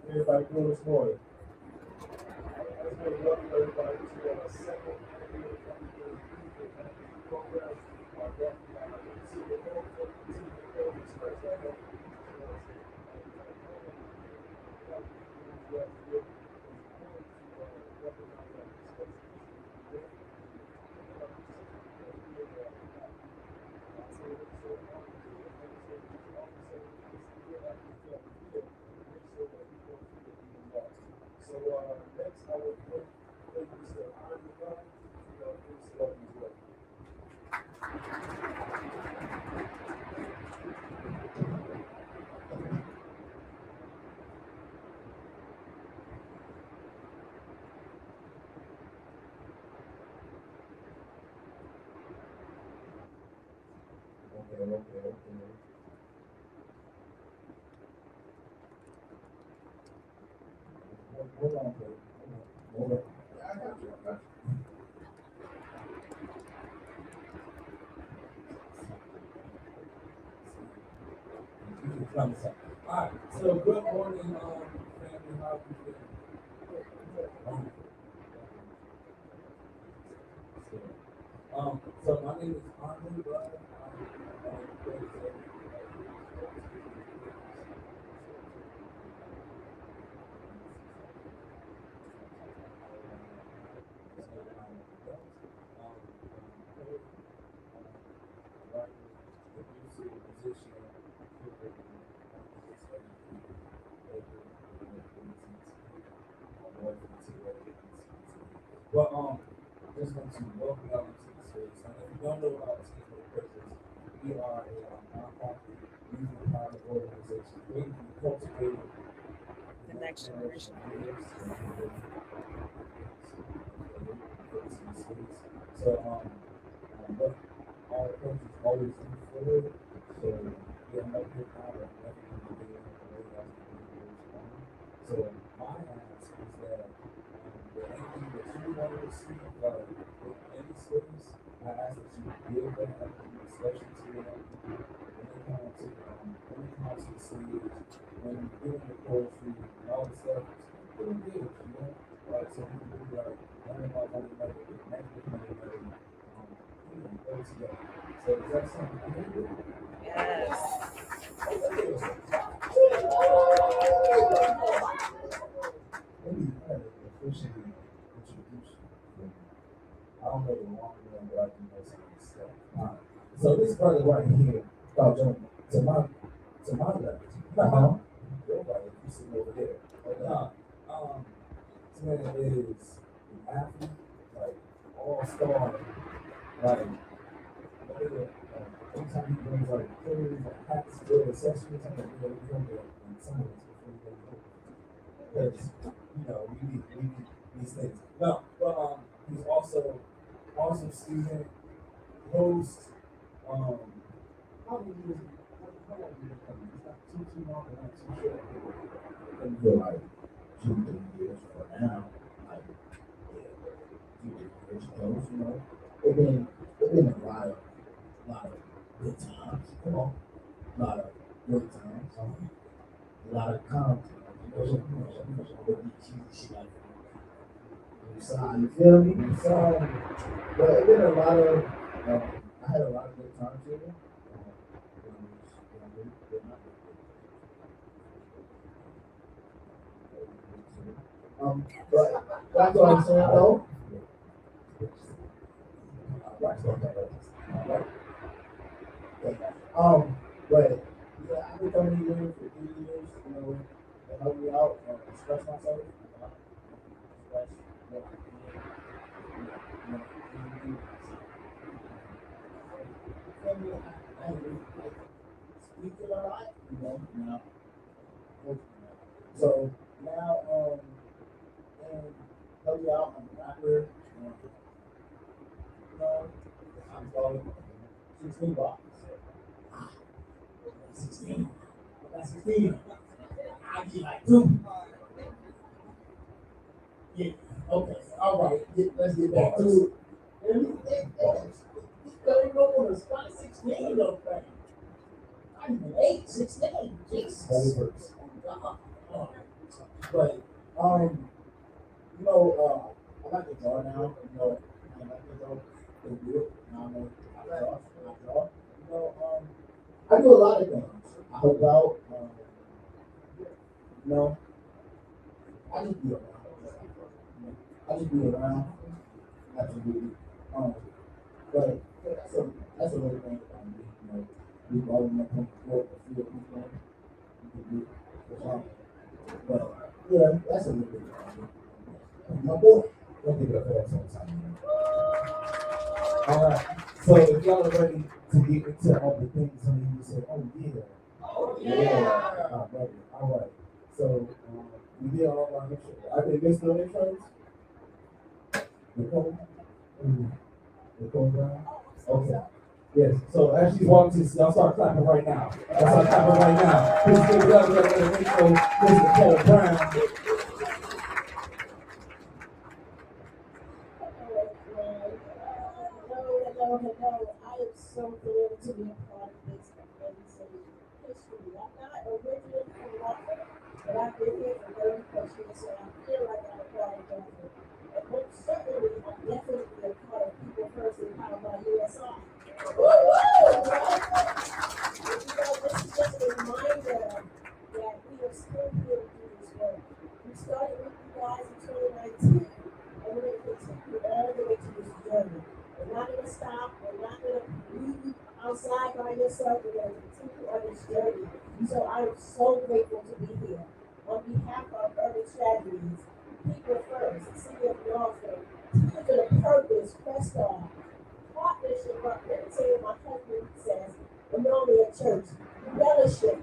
Everybody doing this morning. Let's welcome everybody to our second program. So next I will put Mr. Iron God to do as well. Okay. Hold on, please. Hold on. Yeah, I got you. All right, so good morning, family. How you doing? So my name is Armin Bud. Well, just want to welcome y'all to the space. And if you don't know about Team for the Purpose, we are a nonprofit youth empowerment organization waiting to cultivate the next generation of leaders. So, but our approach is always move forward. So, we are not here now, but nothing to do with the way that's so, my ask is that the energy that you want to receive, like with any space, I ask that you give that energy, especially to your when they come out to the stage, when you're doing your poetry and all the stuff, it's really good, you know? Like, so people will be like, learn about money, negative money, go together. So, is that something you can do? Yes. Maybe you had officially introduced you. I don't know the long one, but I can know some of the stuff. So this brother right here, to my left. No, nobody. You sitting over there. This man is an athlete, like all-star, like anytime he brings like clothes, like hats, good accessories, I'm like, we don't get some of this before we go home. Because we need these things. No, but he's also awesome student, host. How many years? How long have you been coming? It's not too long, but not too short. I feel like 2-3 years for now. Like 2-3 years close, It's been a lot of good times. Come on, a lot of good times. A lot of content. Some cheesy shit like that. You feel me? So, but it's been a lot of. I had a lot of good times with him. But that's what I'm saying though. Right, so right. Okay. But yeah, I've been coming here for 3 years, to help me out and express myself. Express what I can, and feel me, I ain't really like speaking a lot, now. So now, and help you out, I'm a rapper, I'm going 16 blocks. 16. I got 16. I get like two. Yeah. Okay. All right. Let's get back to it. And this guy go on a spot 16 of thing. I even 8, 16. Jesus. Oh, God. But I like to draw now. I like to draw. They do it. I draw. I do a lot of things. I help out. You know, I just be around. I just be around. Absolutely. Um, but that's a little thing about me. We rolling up on the floor, the field, you can do it. But yeah, that's a little bit about me. My boy, don't give it a pass on time. All right. So if y'all are ready to get into all the things, you say, oh yeah. Oh yeah. All right. So we did all our intros. I think this no intros. Nicole? Nicole Brown? Okay. Yes. So as she's walking, y'all start clapping right now. Y'all start clapping right now. Please give it up for the intro. This is Nicole Brown. Hello. I am so thrilled to be a part of this amazing history. I'm not originally from Watford, but I've been here for 30 plus years, so I feel like I'm a part of Watford. And most certainly, I'm definitely a part of People First and Powered by USI. This is just a reminder that we are still here to do this work. We started with you guys in 2019, and we're going to continue all the way to this journey. We're not going to stop. We're not going to leave you outside by yourself. We're going to continue on this journey. So I am so grateful to be here. On behalf of Urban Strategies, People First, City of Norfolk, Children of Purpose, Prestar, Partnership, let me tell you, my husband says, we're normally at church, fellowship,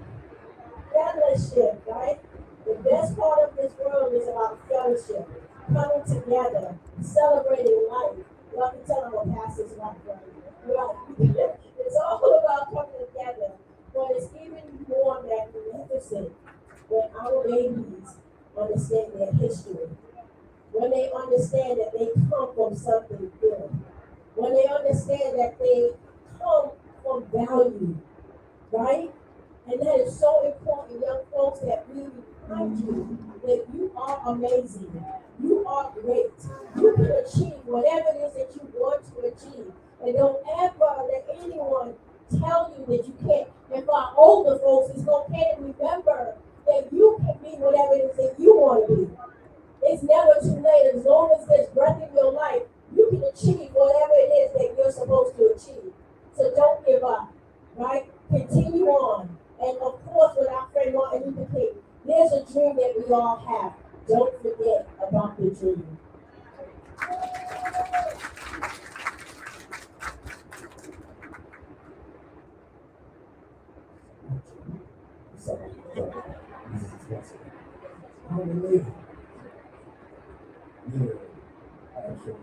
right? The best part of this world is about fellowship, coming together, celebrating life. Y'all can tell I'm a pastor's wife, right? It's all about coming together, but it's even more magnificent when our babies understand their history, when they understand that they come from something good, when they understand that they come from value, right? And that is so important, young folks, that we remind you that you are amazing. You are great. You can achieve whatever it is that you want to achieve. And don't ever let anyone tell you that you can't. And for our older folks, it's okay to remember that you can be whatever it is that you want to be. It's never too late. As long as there's breath in your life, you can achieve whatever it is that you're supposed to achieve. So don't give up, right? Continue on. And of course, with our friend Martin Luther King, there's a dream that we all have. Don't forget about the dream. Yeah, actually.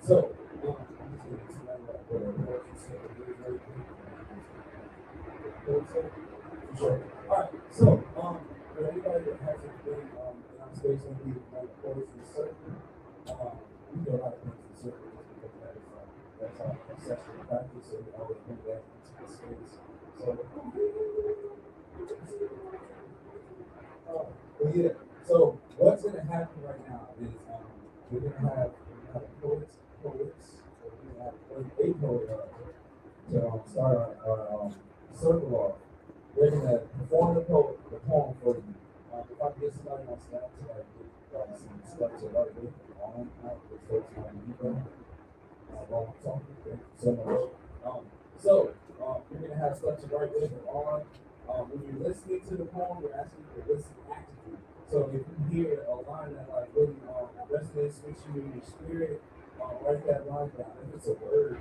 So, I'm just going to explain what you said very quick. Sure. All right. So, for anybody that hasn't been in our space on the course in certain, we do a lot of things in certain just because that's our session practice, so we always bring that into the space. So, but yeah. So, what's going to happen right now is we're going to have poets, we're going to have a poet to start our circle off. They're going to perform the poem for you. If I can get somebody on staff to get some stuff to write with on out with folks on you. while I'm talking. Thank you so much. We're gonna have structure right later on. When you're listening to the poem, we're asking you to listen actively. So if you hear a line that like really resonates with you in your spirit, write that line down. If it's a word,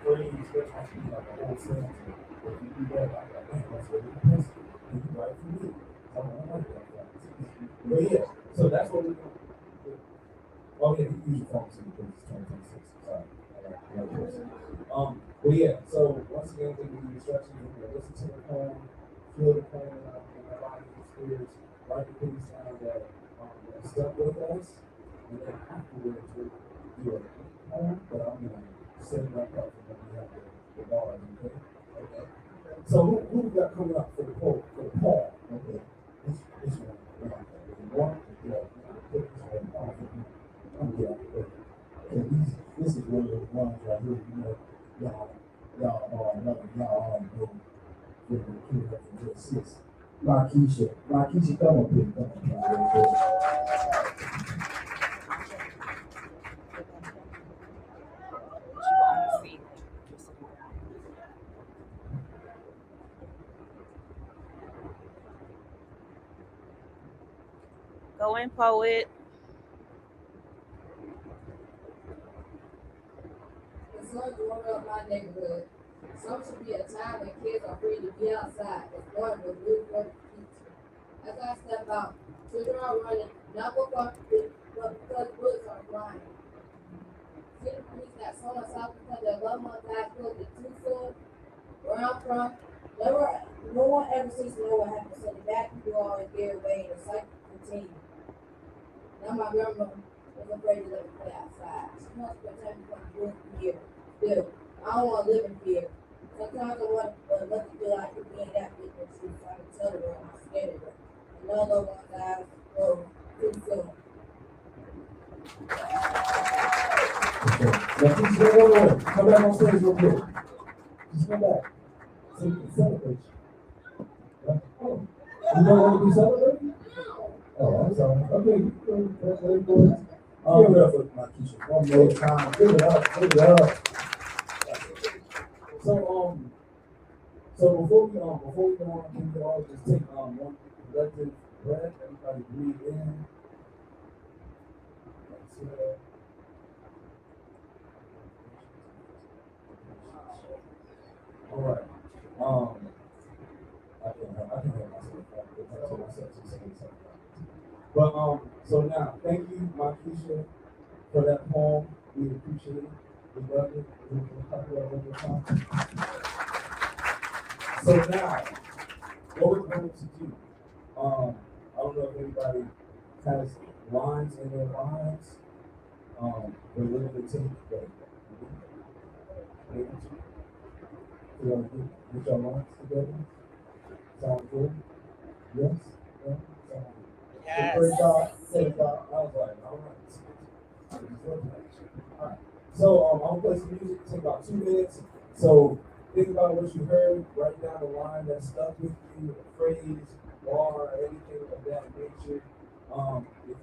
phrase, that has to be like a whole sentence. If you do that, like, man, that's really impressive. And you write for me. I don't like that. But yeah, so that's what we're gonna do. Oh yeah, you can use your phone too because it's 2026. Sorry. But yeah, so once again, we give you instructions. You're gonna listen to the poem, feel the poem in the body and spirits, write the things down that stuck with us, and then afterwards we'll do a poem. But I'm gonna set it back up for when we have the bars. Okay. Okay. So who we got coming up for the poem? For the poem. Okay. This one. One. Yeah. Put this one on. Yeah. And this is one of those ones right here, y'all for the kid up to assist. Markeisha, come up here, come up here. Go in, poet. The sun growing up my neighborhood. Some should be a time when kids are free to be outside, exploring with new for the future. As I step out, children are running, not because bullets are flying. City police got so much out because their loved ones died close to too soon. Where I'm from, no one ever sees to know what happened, so the bad people always get away and the cycle continues. Now my grandma was afraid to let me play outside. She wants to protect me from doing fear. Still, I don't want to live in fear. Sometimes I want to let you feel like being that big and true, so I can tell the world I'm scared of her. Another one dies too soon. Now please go come back on stage real quick. Just come back. So we can celebrate you. Oh. You don't want to be celebrated? Oh, I'm sorry. Okay, go. Give it up for Markeisha. One more time. Give it up. Give it up. So before we go on, can we all just take one collective breath? Everybody breathe in. Exhale. All right. I can help myself. But so now, thank you, Markeisha, for that poem. We appreciate it. We love it. We'll clap it up one more time. So now, what we're going to do, I don't know if anybody has lines in their minds. We're literally taking get your lines together. Sound good? Yes? Yeah? Sound good. Yes. Praise God. Praise God. I was like, all right. All right. So I'm gonna play some music. Take about 2 minutes. So think about what you heard. Write down the line that stuck with you, a phrase, bar, anything of that nature. If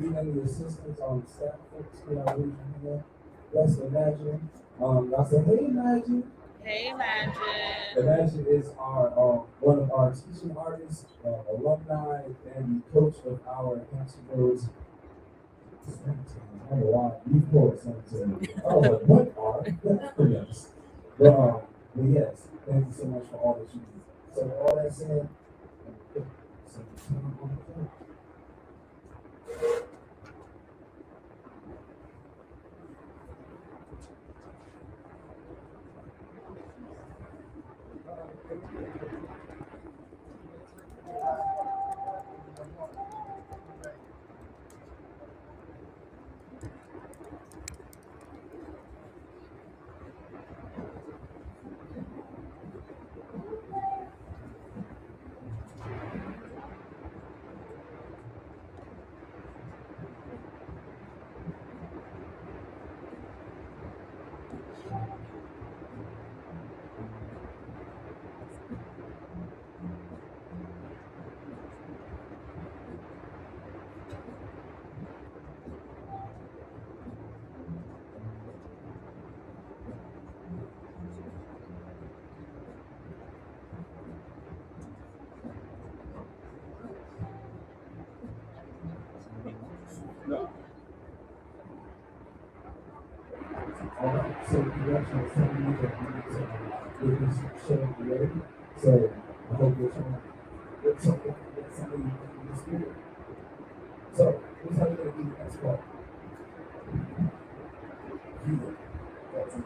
you need any assistance on the staff, folks, can I raise your hand? Let's imagine. I said, hey, imagine. Hey, Imagine. Imagine is our one of our teaching artists, alumni, and the coach of our Hampton Roads. I don't know why you call it something. I was like, what are? Yes. But yes, thank you so much for all that you do. So all that said, some time on the phone. so direction is telling me that we need to get this show ready. So I hope you're trying to get something that somebody in the spirit. So who's how we gonna do the next part? You. That's it.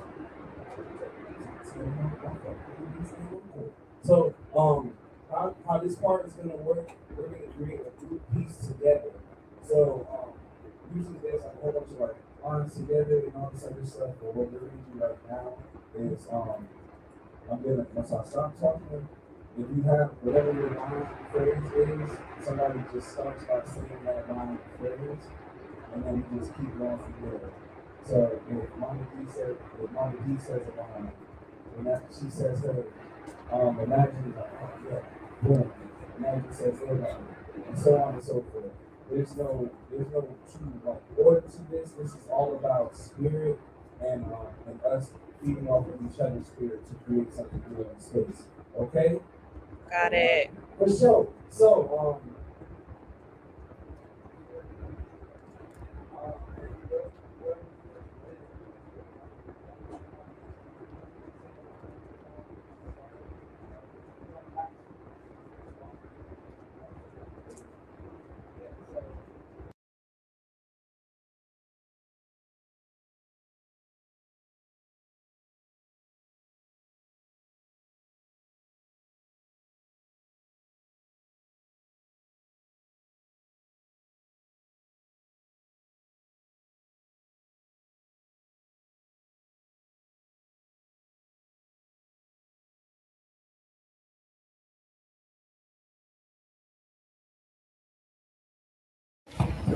So how this part is gonna work, we're gonna create a group piece together. So usually there's like a whole bunch of like lines together and all this other stuff, but what we're gonna do right now is I'm gonna once I stop talking, if you have whatever your line phrase is, somebody just starts by saying that line phrase and then we just keep going from there. So if Mama D says a line, when that she says her, imagine like, oh yeah, boom, imagine says their line, and so on and so forth. There's no true like order to this. This is all about spirit and us feeding off of each other's spirit to create something good in space. Okay? Got it. For sure. So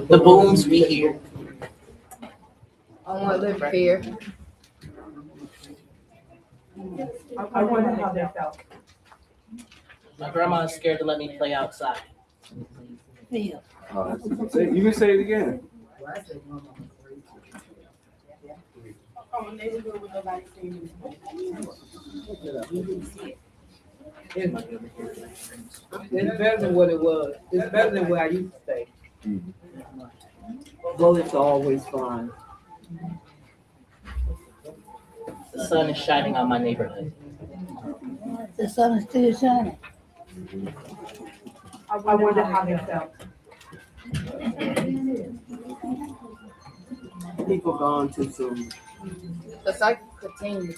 The booms be here. On what live fear. I wonder how they felt. My grandma is scared to let me play outside. You can say it again. Oh, neighborhood with nobody seeing It's better than what it was. It's better than where I used to stay. Bullets are always flying. The sun is shining on my neighborhood. The sun is still shining. I wonder how they felt. People gone too soon. The cycle continues.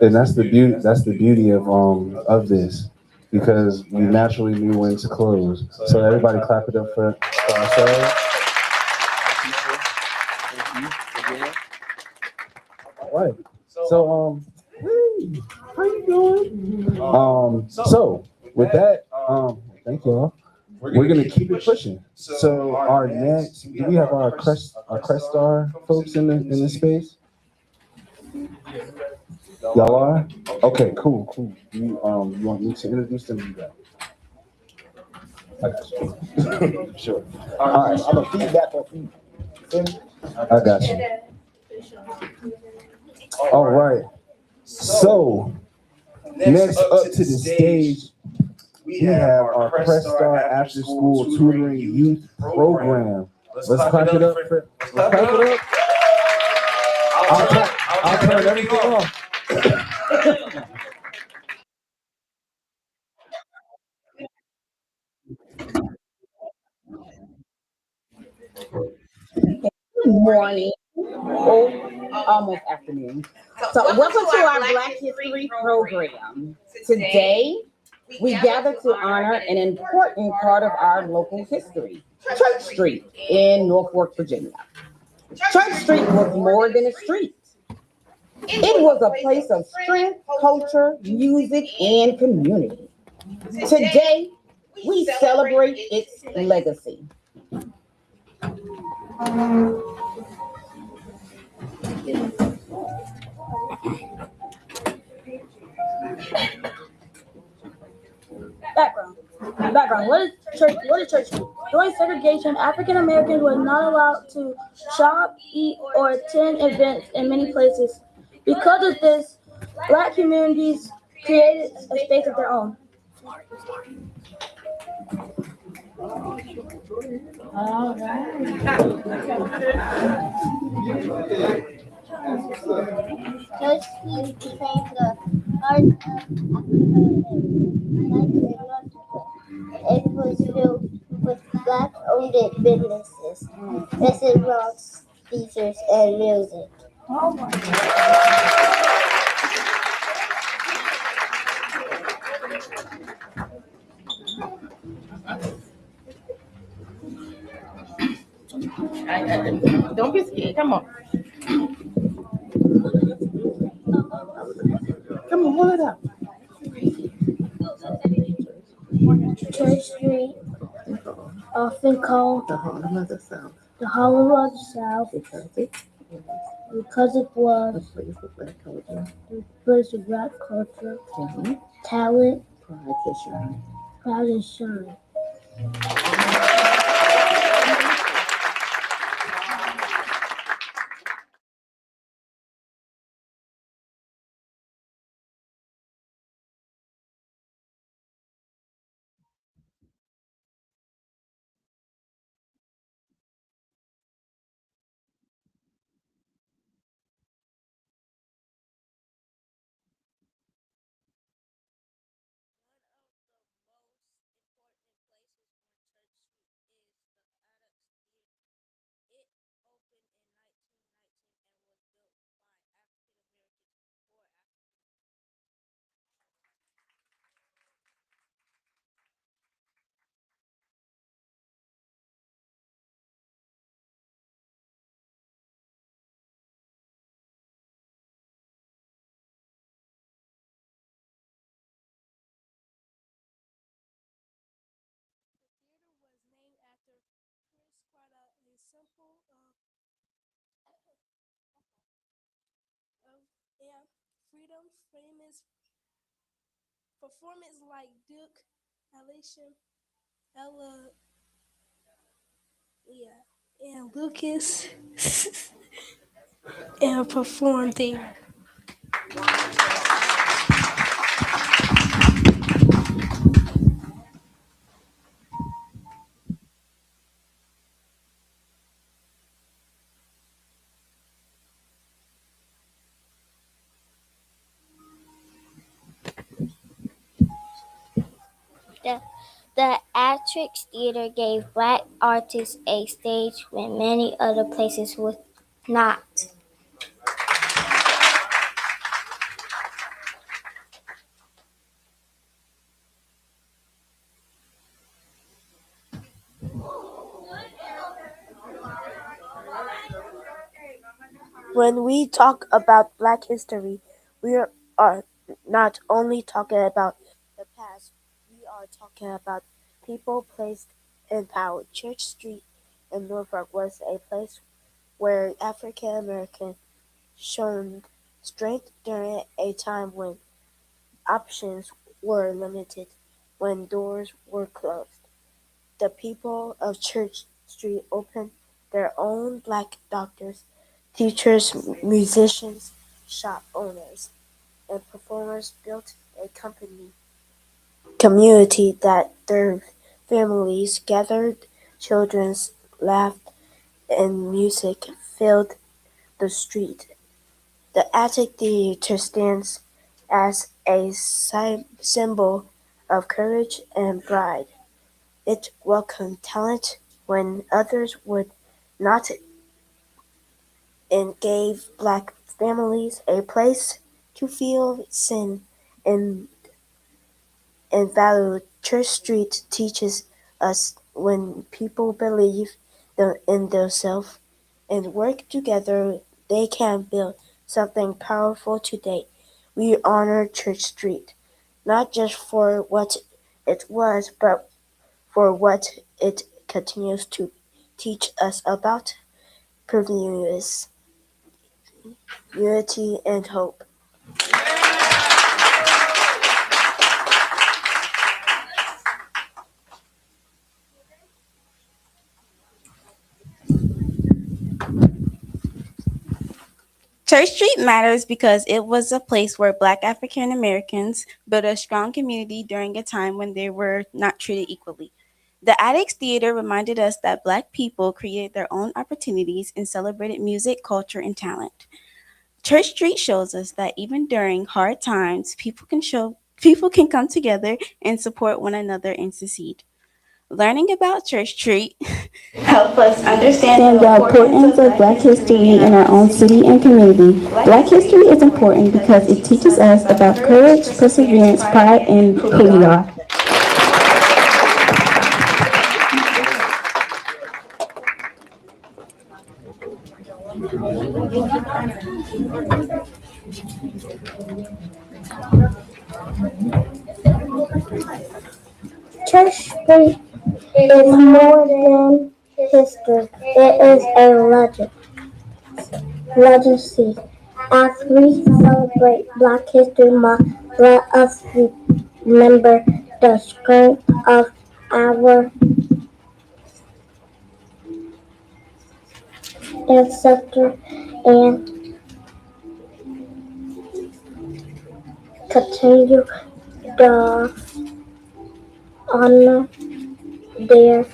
And that's the beauty. That's the beauty of this, because we naturally knew when to close. So everybody clap it up for ourselves. All right. So hey, how you doing? So with that, thank you all. We're gonna keep it pushing. So our next, do we have our Crest Star folks in the space? Y'all are? Okay, cool. You want me to introduce them? You got it. I got you. Sure. All right. I'm a feedback on feedback. I got you. All right. So next up to the stage, we have our Crest Star After School Tutoring Youth Program. Let's clap it up. Let's clap it up. I'll turn everything off. Morning, almost afternoon. So welcome to our Black History program. Today, we gather to honor an important part of our local history, Church Street in Norfolk, Virginia. Church Street was more than a street. It was a place of strength, culture, music, and community. Today, we celebrate its legacy. Background. What is church? During segregation, African Americans were not allowed to shop, eat, or attend events in many places. Because of this, Black communities created a space of their own. All right. Church Street became the heart of Africa. It was filled with black-owned businesses, restaurants, theaters, and music. Oh my. Don't be scared. Come on. Come on, pull it up. Church Street, often called The Harlem of the South. the Harlem of the South, Because it was a place of black culture, the place of black culture, talent, pride to shine. pride, and shine. Freedom, famous performance like Duke, Alicia, Ella, and Lucas, and performed there. The Atrix Theater gave black artists a stage when many other places would not. When we talk about Black history, we are not only talking about the past, we are talking about people placed in power. Church Street in Norfolk was a place where African Americans showed strength during a time when options were limited, when doors were closed. The people of Church Street opened their own black doctors, teachers, musicians, shop owners, and performers built a community that their families gathered, children's laughed, and music filled the street. The Attic Theater stands as a symbol of courage and pride. It welcomed talent when others would not and gave black families a place to feel seen and valued. Church Street teaches us when people believe in themselves and work together, they can build something powerful today. We honor Church Street, not just for what it was, but for what it continues to teach us about perseverance, unity, and hope. Church Street matters because it was a place where Black African Americans built a strong community during a time when they were not treated equally. The Addicts Theater reminded us that Black people created their own opportunities and celebrated music, culture, and talent. Church Street shows us that even during hard times, people can come together and support one another and succeed. Learning about Church Street help us understand the importance of Black history in our own city and community. Black history is important because it teaches us about courage, perseverance, pride, and who we are. Church Street is more than history. It is a legacy. As we celebrate Black History Month, let us remember the strength of our ancestors and continue to honor their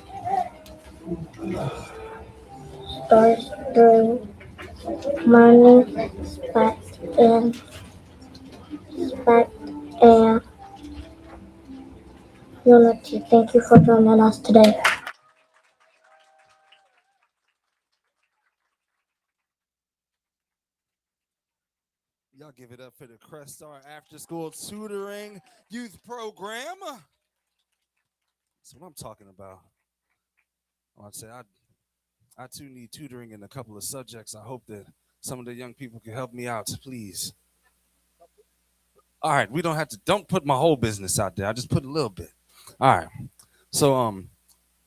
stories during mourning, respect and unity. Thank you for joining us today. Y'all give it up for the Crest Star After School Tutoring Youth Program. That's what I'm talking about. I'd say I too need tutoring in a couple of subjects. I hope that some of the young people can help me out, please. All right, we don't put my whole business out there. I just put a little bit. All right. So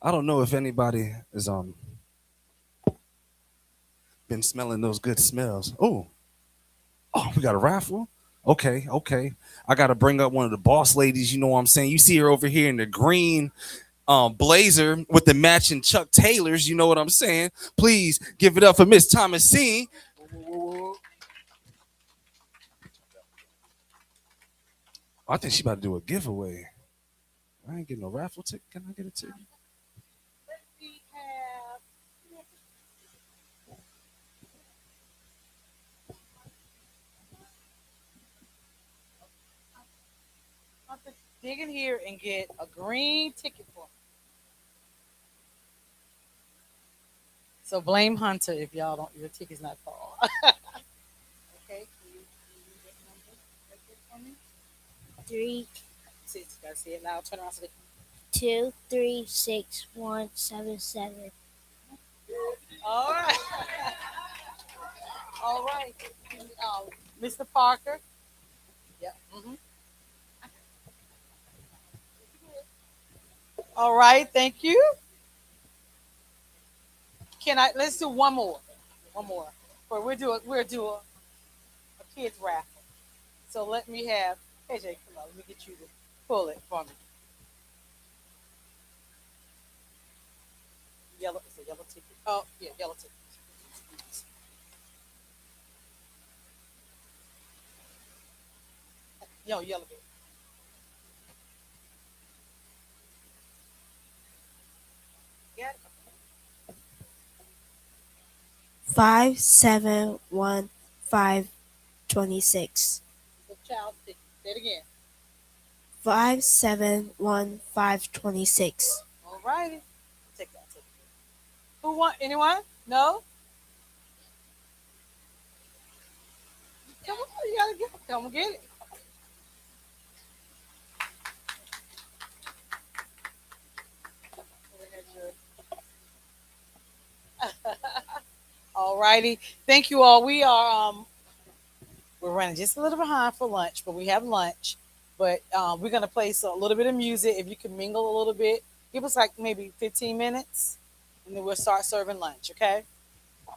I don't know if anybody has been smelling those good smells. Oh, we got a raffle? Okay. I got to bring up one of the boss ladies, you know what I'm saying? You see her over here in the green blazer with the matching Chuck Taylors, you know what I'm saying? Please give it up for Miss Thomasine. I think she about to do a giveaway. I ain't getting no raffle ticket. Can I get a ticket? Dig in here and get a green ticket for me. So blame Hunter if your ticket's not full. Okay, can you get numbers right there for me? 3, See, you gotta see it now. Turn around so they 2, 3, 6, 1, 7, 7. All right. All right. Mr. Parker. Yep. All right. Thank you. Let's do one more. But we'll do a kids raffle. So let me have KJ, come on, let me get you to pull it for me. It's a yellow ticket. Oh, yeah, yellow ticket. No, yellow bit. Got it? 571526. The child ticket. Say it again. 571526. All righty. Take that ticket. Who want? Anyone? No? Come on, you gotta get it. Come on, get it. All righty. Thank you all. We're running just a little behind for lunch, but we have lunch. But we're gonna play a little bit of music. If you can mingle a little bit, give us like maybe 15 minutes, and then we'll start serving lunch. Okay?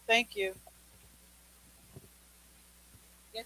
Thank you. Yes.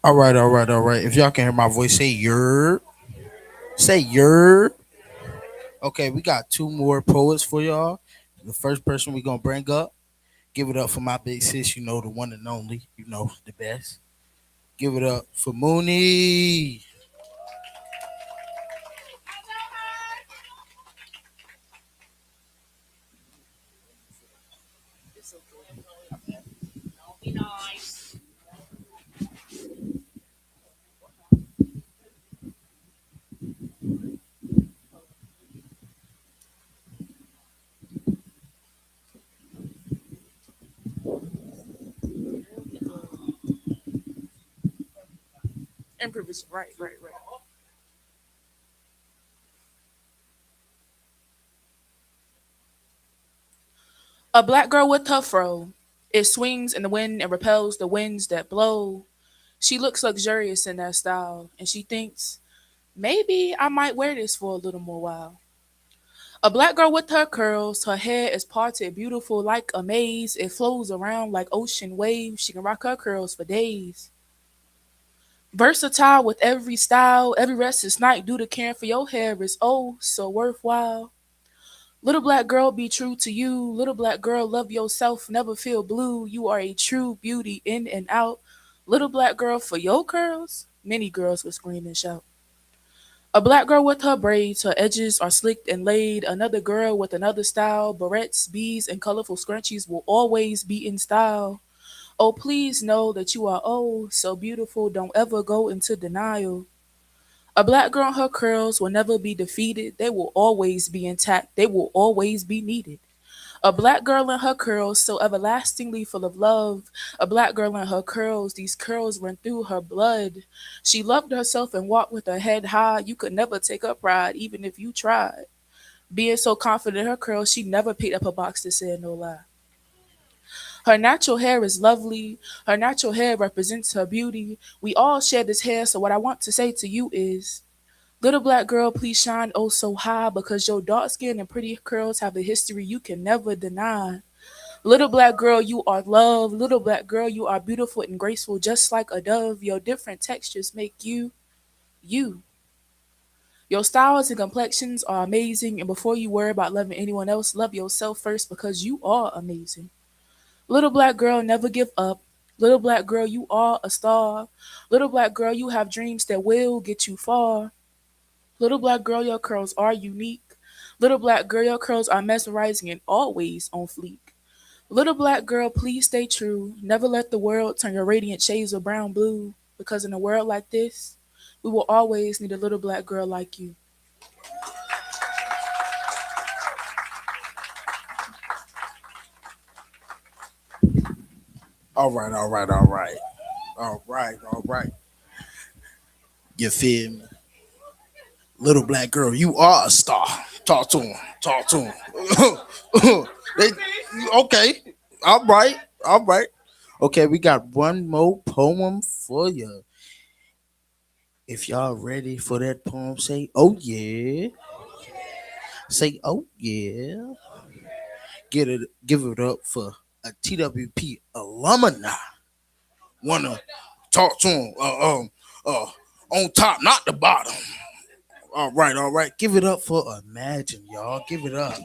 All right, all right, all right. If y'all can hear my voice, say yer. Say yer. Okay, we got two more poets for y'all. The first person we gonna bring up, give it up for my big sis, you know, the one and only, you know, the best. Give it up for Mooney. Improvisation. Right, right, right. A black girl with her fro. It swings in the wind and repels the winds that blow. She looks luxurious in that style, and she thinks, maybe I might wear this for a little more while. A black girl with her curls, her hair is parted beautiful like a maze. It flows around like ocean waves. She can rock her curls for days. Versatile with every style, every restless night due to caring for your hair is oh so worthwhile. Little black girl, be true to you. Little black girl, love yourself, never feel blue. You are a true beauty in and out. Little black girl, for your curls, many girls would scream and shout. A black girl with her braids, her edges are slicked and laid. Another girl with another style, barrettes, beads, and colorful scrunchies will always be in style. Oh, please know that you are oh so beautiful. Don't ever go into denial. A black girl, her curls will never be defeated. They will always be intact. They will always be needed. A black girl in her curls, so everlastingly full of love. A black girl in her curls, these curls run through her blood. She loved herself and walked with her head high. You could never take her pride, even if you tried. Being so confident in her curls, she never picked up a box to say no lie. Her natural hair is lovely. Her natural hair represents her beauty. We all share this hair, so what I want to say to you is, little black girl, please shine oh so high because your dark skin and pretty curls have a history you can never deny. Little black girl, you are love. Little black girl, you are beautiful and graceful just like a dove. Your different textures make you, you. Your styles and complexions are amazing, and before you worry about loving anyone else, love yourself first because you are amazing. Little black girl, never give up. Little black girl, you are a star. Little black girl, you have dreams that will get you far. Little black girl, your curls are unique. Little black girl, your curls are mesmerizing and always on fleek. Little black girl, please stay true. Never let the world turn your radiant shades of brown blue. Because in a world like this, we will always need a little black girl like you. All right, all right, all right. All right, all right. You feel me? Little black girl, you are a star. Talk to him. Talk to him. They, okay. All right. All right. Okay, we got one more poem for you. If y'all ready for that poem, say, oh yeah. Say, oh yeah. Give it up for a TWP alumni. Wanna talk to him on top, not the bottom. All right, all right. Give it up for Imagine, y'all. Give it up.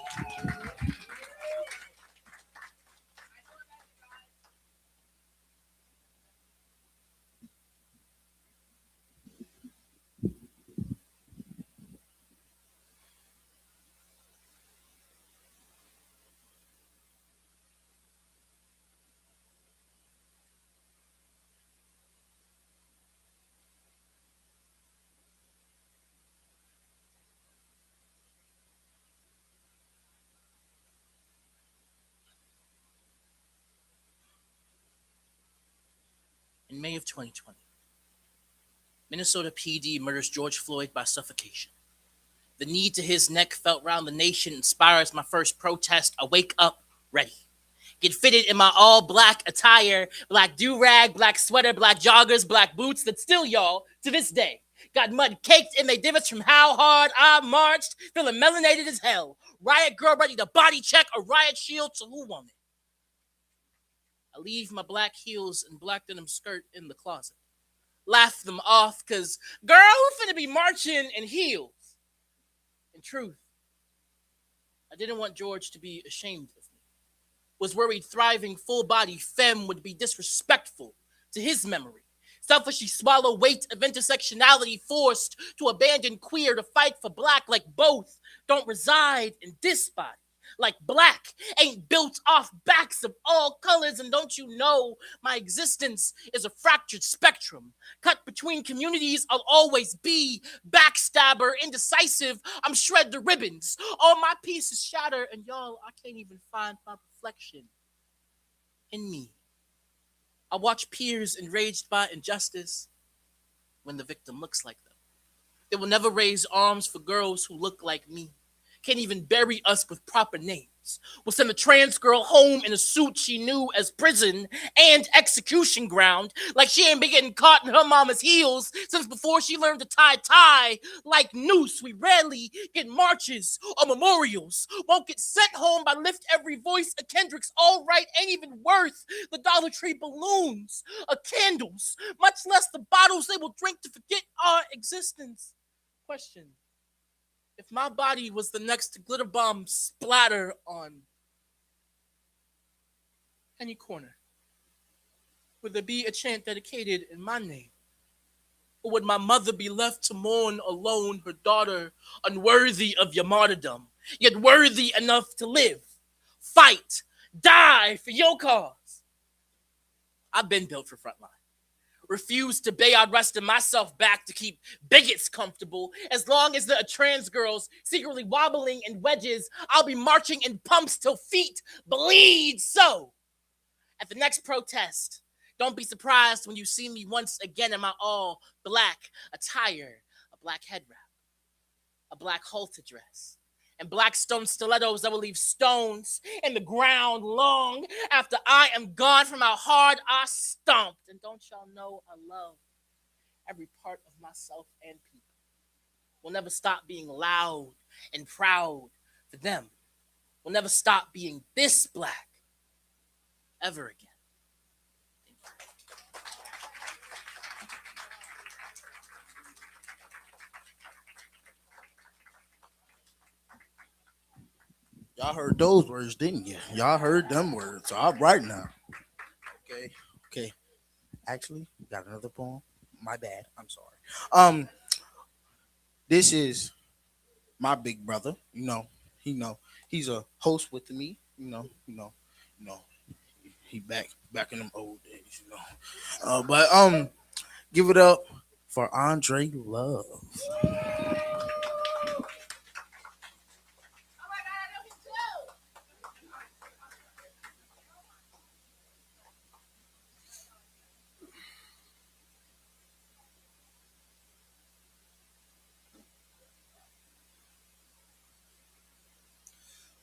In May of 2020, Minnesota PD murders George Floyd by suffocation. The knee to his neck felt round the nation inspires my first protest. I wake up ready. Get fitted in my all black attire, black do-rag, black sweater, black joggers, black boots that still, y'all, to this day, got mud caked in they divots from how hard I marched, feeling melanated as hell. Riot girl ready to body check a riot shield to who want it. I leave my black heels and black denim skirt in the closet. laugh them off, cause girl, who finna be marching in heels? In truth, I didn't want George to be ashamed of me. Was worried thriving full-body femme would be disrespectful to his memory. Selfishly swallow weight of intersectionality, forced to abandon queer to fight for black, like both don't reside in this body. Like black ain't built off backs of all colors, and don't you know my existence is a fractured spectrum. Cut between communities, I'll always be backstabber, indecisive, I'm shred the ribbons. All my pieces shatter, and y'all, I can't even find my reflection in me. I watch peers enraged by injustice when the victim looks like them. They will never raise arms for girls who look like me. Can't even bury us with proper names. Will send a trans girl home in a suit she knew as prison and execution ground, like she ain't been getting caught in her mama's heels since before she learned to tie. Like noose, we rarely get marches or memorials. Won't get sent home by Lift Every Voice of Kendrick's All Right ain't even worth the Dollar Tree balloons or candles, much less the bottles they will drink to forget our existence. Question: if my body was the next glitter bomb splatter on any corner, would there be a chant dedicated in my name? Or would my mother be left to mourn alone her daughter, unworthy of your martyrdom, yet worthy enough to live, fight, die for your cause? I've been built for frontline. Refuse to Bayard Rustin myself back to keep bigots comfortable. As long as there are trans girls secretly wobbling in wedges, I'll be marching in pumps till feet bleed. So, at the next protest, don't be surprised when you see me once again in my all black attire, a black head wrap, a black halter dress, and black stone stilettos that will leave stones in the ground long after I am gone from how hard I stomped. And don't y'all know I love every part of myself and people. We'll never stop being loud and proud for them. We'll never stop being this black ever again. Y'all heard those words, didn't you? Y'all heard them words. All right now. Okay. Actually, got another poem. My bad. I'm sorry. This is my big brother. He's a host with me. He back in them old days. But give it up for Andre Love.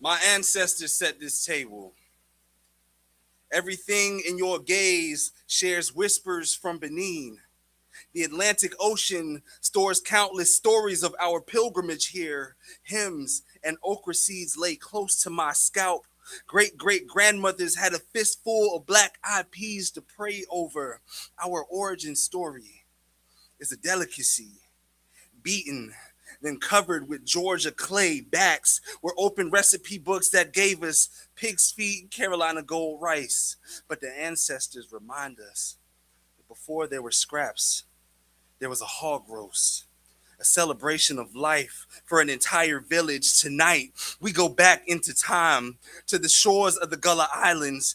My ancestors set this table. Everything in your gaze shares whispers from Benin. The Atlantic Ocean stores countless stories of our pilgrimage here. Hymns and okra seeds lay close to my scalp. Great-great-grandmothers had a fistful of black-eyed peas to pray over. Our origin story is a delicacy, beaten, then covered with Georgia clay. Backs were open recipe books that gave us pig's feet, Carolina gold rice. But the ancestors remind us that before there were scraps, there was a hog roast, a celebration of life for an entire village. Tonight, we go back into time to the shores of the Gullah Islands,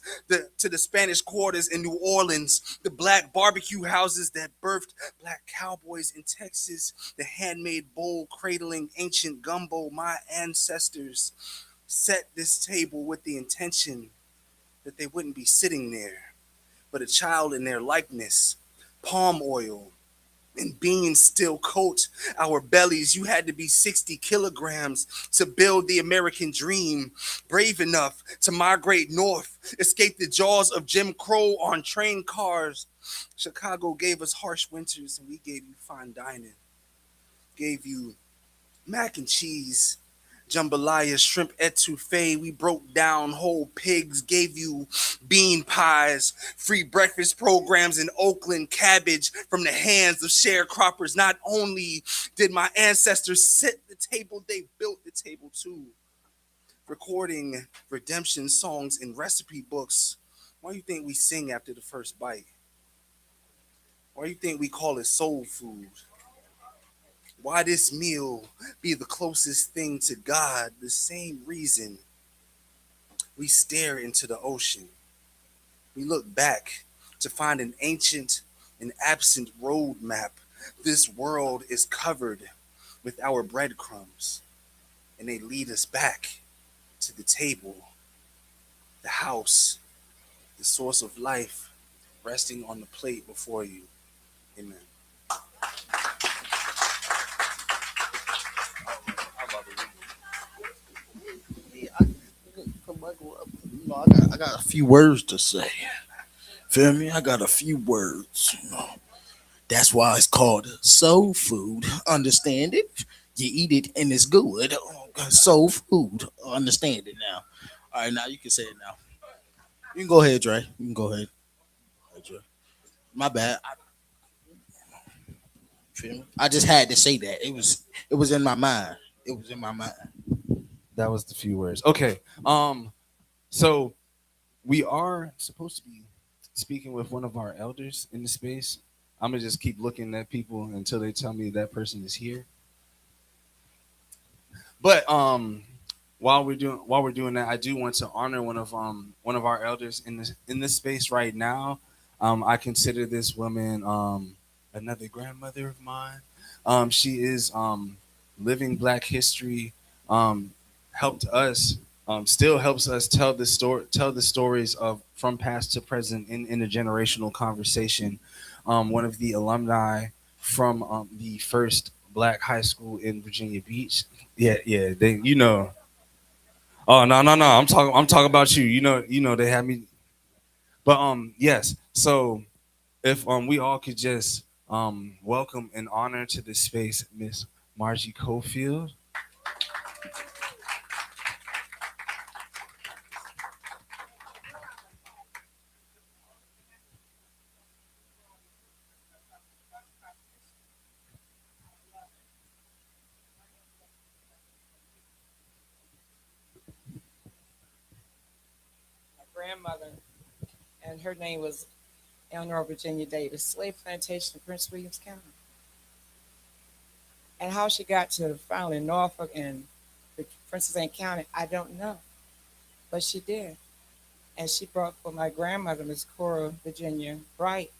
to the Spanish quarters in New Orleans, the black barbecue houses that birthed black cowboys in Texas, the handmade bowl cradling ancient gumbo. My ancestors set this table with the intention that they wouldn't be sitting there, but a child in their likeness. Palm oil and beans still coat our bellies. You had to be 60 kilograms to build the American dream. Brave enough to migrate north, escape the jaws of Jim Crow on train cars. Chicago gave us harsh winters, and we gave you fine dining. Gave you mac and cheese, jambalaya, shrimp etouffee. We broke down whole pigs, gave you bean pies, free breakfast programs in Oakland, cabbage from the hands of sharecroppers. Not only did my ancestors set the table, they built the table too. Recording redemption songs in recipe books. Why do you think we sing after the first bite? Why do you think we call it soul food? Why this meal be the closest thing to God? The same reason we stare into the ocean. We look back to find an ancient and absent road map. This world is covered with our breadcrumbs, and they lead us back to the table, the house, the source of life resting on the plate before you. Amen. I got a few words to say. Feel me? I got a few words. That's why it's called soul food. Understand it? You eat it and it's good. Soul food. Understand it now. All right, now you can say it now. You can go ahead, Dre. You can go ahead. Dre. My bad. Feel me? I just had to say that. It was in my mind. It was in my mind. That was the few words. Okay. So we are supposed to be speaking with one of our elders in the space. I'm gonna just keep looking at people until they tell me that person is here. But while we're doing that, I do want to honor one of our elders in this space right now. I consider this woman another grandmother of mine. She is living Black history. Helped us, still helps us tell the stories of from past to present in intergenerational conversation. One of the alumni from the first Black high school in Virginia Beach. Yeah, they, you know. Oh no. I'm talking about you. You know they had me. But yes. So if we all could just welcome and honor to this space Miss Margie Cofield. Grandmother, and her name was Eleanor Virginia Davis, slave plantation in Prince Williams County. And how she got to finally Norfolk and Princess Anne County, I don't know, but she did. And she brought for my grandmother, Miss Cora Virginia Bright,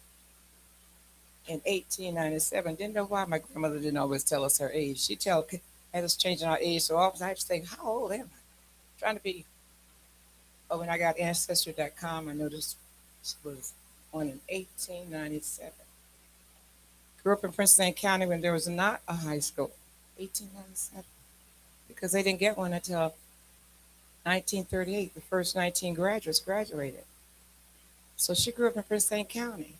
in 1897. Didn't know why my grandmother didn't always tell us her age. Had us changing our age so often. I had to think, how old am I? Trying to be. But when I got Ancestry.com, I noticed she was born in 1897. Grew up in Princess Anne County when there was not a high school. 1897. Because they didn't get one until 1938. The first 19 graduates graduated. So she grew up in Princess Anne County.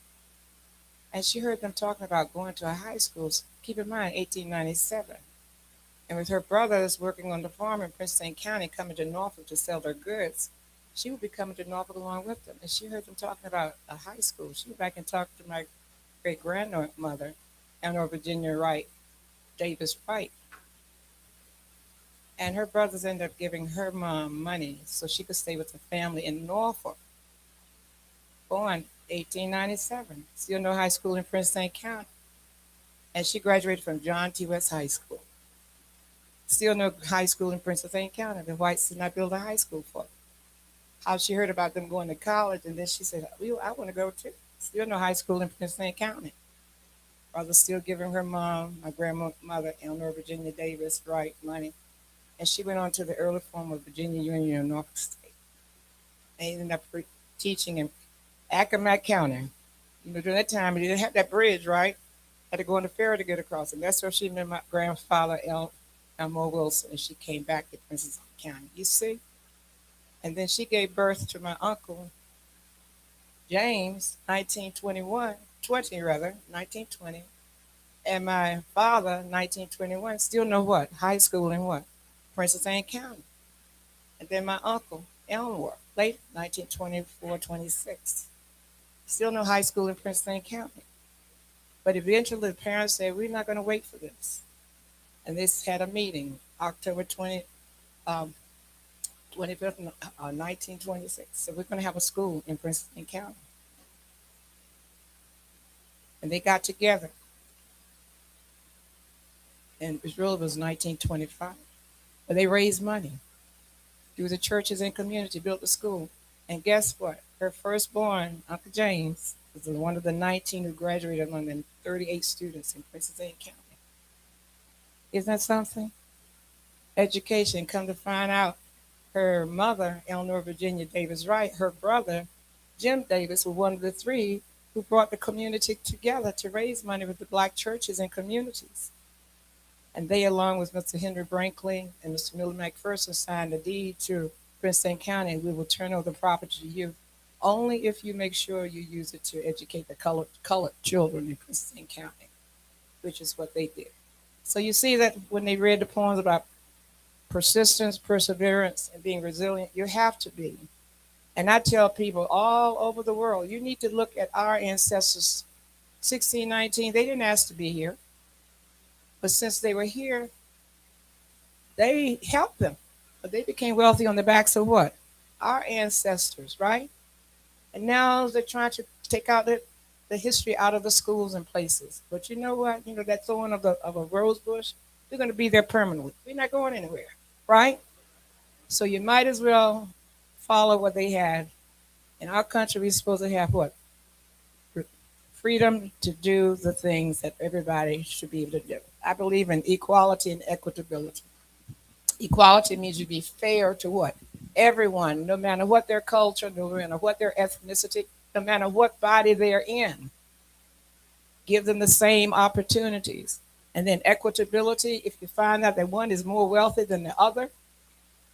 And she heard them talking about going to a high school. Keep in mind, 1897. And with her brothers working on the farm in Princess Anne County, coming to Norfolk to sell their goods, she would be coming to Norfolk along with them. And she heard them talking about a high school. She went back and talked to my great-grandmother, Eleanor Virginia Wright, Davis Wright. And her brothers ended up giving her mom money so she could stay with the family in Norfolk. Born 1897. Still no high school in Prince St. County. And she graduated from John T. West High School. Still no high school in Prince St. County. The whites did not build a high school for her. How she heard about them going to college, and then she said, I want to go too. Still no high school in Prince St. County. Brother still giving her mom, my grandmother, Eleanor Virginia Davis, Wright, money. And she went on to the early form of Virginia Union in Norfolk State. And ended up teaching in Accomack County. You know, during that time, they didn't have that bridge, right? Had to go on the ferry to get across. And that's where she met my grandfather, Elmore Wilson, and she came back to Princess County. You see? And then she gave birth to my uncle, James, 1920. And my father, 1921, still know what? High school in what? Princess Anne County. And then my uncle, Elmore, late 1924, 26. Still no high school in Princess Anne County. But eventually the parents said, we're not going to wait for this. And they had a meeting, October 25th, 1926. So we're going to have a school in Princess Anne County. And they got together. And it really was 1925. But they raised money through the churches and community, built the school. And guess what? Her firstborn, Uncle James, was one of the 19 who graduated among the 38 students in Princess Anne County. Isn't that something? Education. Come to find out, her mother, Eleanor Virginia Davis Wright, her brother, Jim Davis, was one of the three who brought the community together to raise money with the black churches and communities. And they, along with Mr. Henry Brinkley and Mr. Miller McPherson, signed a deed to Princess Anne County, and we will turn over the property to you only if you make sure you use it to educate the colored children in Princess Anne County, which is what they did. So you see that when they read the poems about persistence, perseverance, and being resilient, you have to be. And I tell people all over the world, you need to look at our ancestors, 1619, they didn't ask to be here. But since they were here, they helped them. But they became wealthy on the backs of what? Our ancestors, right? And now they're trying to take out the history out of the schools and places. But you know what? You know, that thorn of a rose bush, they're going to be there permanently. We're not going anywhere, right? So you might as well follow what they had. In our country, we're supposed to have what? Freedom to do the things that everybody should be able to do. I believe in equality and equitability. Equality means you be fair to what? Everyone, no matter what their culture, no matter what their ethnicity, no matter what body they're in. Give them the same opportunities. And then equitability, if you find out that one is more wealthy than the other,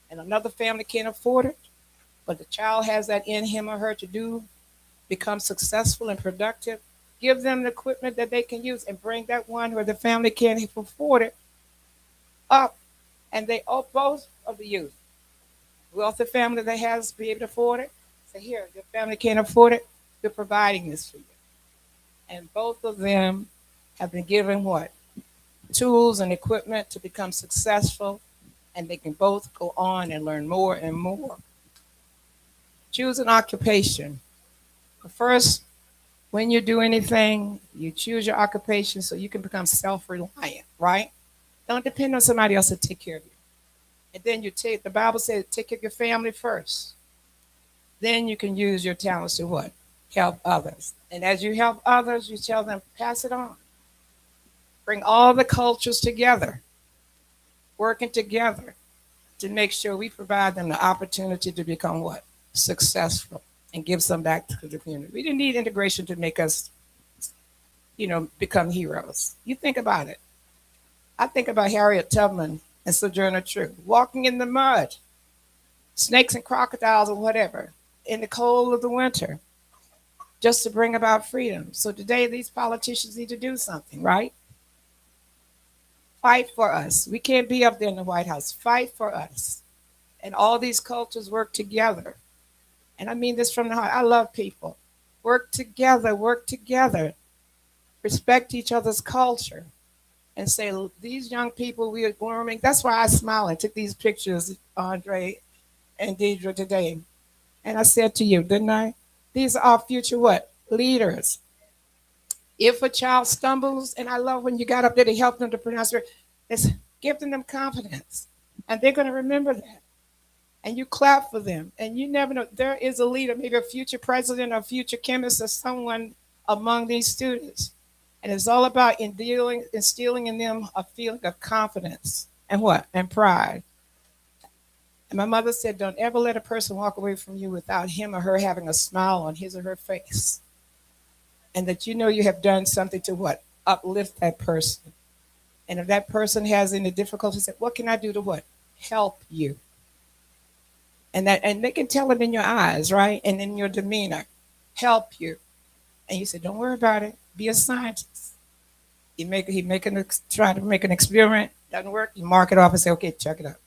and another family can't afford it, but the child has that in him or her to become successful and productive, give them the equipment that they can use and bring that one where the family can't afford it up. And they owe both of the youth. Wealthy family that has to be able to afford it. Say, here, your family can't afford it. We're providing this for you. And both of them have been given what? Tools and equipment to become successful. And they can both go on and learn more and more. Choose an occupation. First, when you do anything, you choose your occupation so you can become self-reliant, right? Don't depend on somebody else to take care of you. And then the Bible says, take care of your family first. Then you can use your talents to what? Help others. And as you help others, you tell them, pass it on. Bring all the cultures together, working together to make sure we provide them the opportunity to become what? Successful, and give some back to the community. We didn't need integration to make us, become heroes. You think about it. I think about Harriet Tubman and Sojourner Truth, walking in the mud, snakes and crocodiles or whatever, in the cold of the winter, just to bring about freedom. So today, these politicians need to do something, right? Fight for us. We can't be up there in the White House. Fight for us. And all these cultures work together. And I mean this from the heart. I love people. Work together, work together. Respect each other's culture. And say, these young people we are grooming. That's why I smile and took these pictures, Andre and Deidre, today. And I said to you, didn't I? These are our future what? Leaders. If a child stumbles, and I love when you got up there to help them to pronounce it, it's giving them confidence. And they're going to remember that. And you clap for them. And you never know, there is a leader, maybe a future president or future chemist or someone among these students. And it's all about instilling in them a feeling of confidence and what? And pride. And my mother said, don't ever let a person walk away from you without him or her having a smile on his or her face. And that you know you have done something to what? Uplift that person. And if that person has any difficulties, what can I do to what? Help you. And they can tell it in your eyes, right? And in your demeanor. Help you. And you say, don't worry about it. Be a scientist. Try to make an experiment, doesn't work, you mark it off and say, okay, check it out.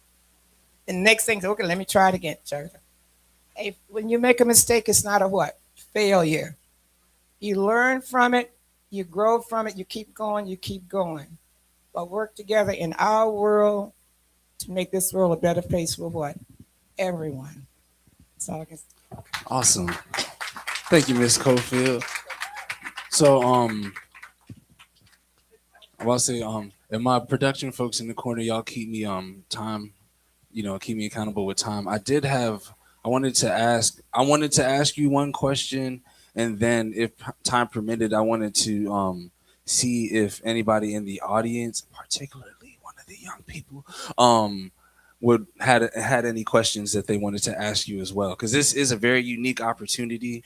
And the next thing, okay, let me try it again, church. When you make a mistake, it's not a what? Failure. You learn from it, you grow from it, you keep going, you keep going. But work together in our world to make this world a better place for what? Everyone. That's all I can say. Awesome. Thank you, Miss Cofield. So I want to say and my production folks in the corner, y'all keep me time, keep me accountable with time. I wanted to ask you one question, and then if time permitted, I wanted to see if anybody in the audience, particularly one of the young people, would had any questions that they wanted to ask you as well, because this is a very unique opportunity.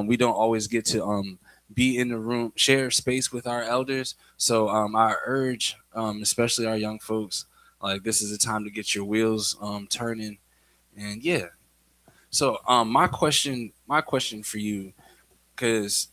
We don't always get to be in the room, share space with our elders. So I urge, especially our young folks, like this is a time to get your wheels turning, and yeah. So my question for you, because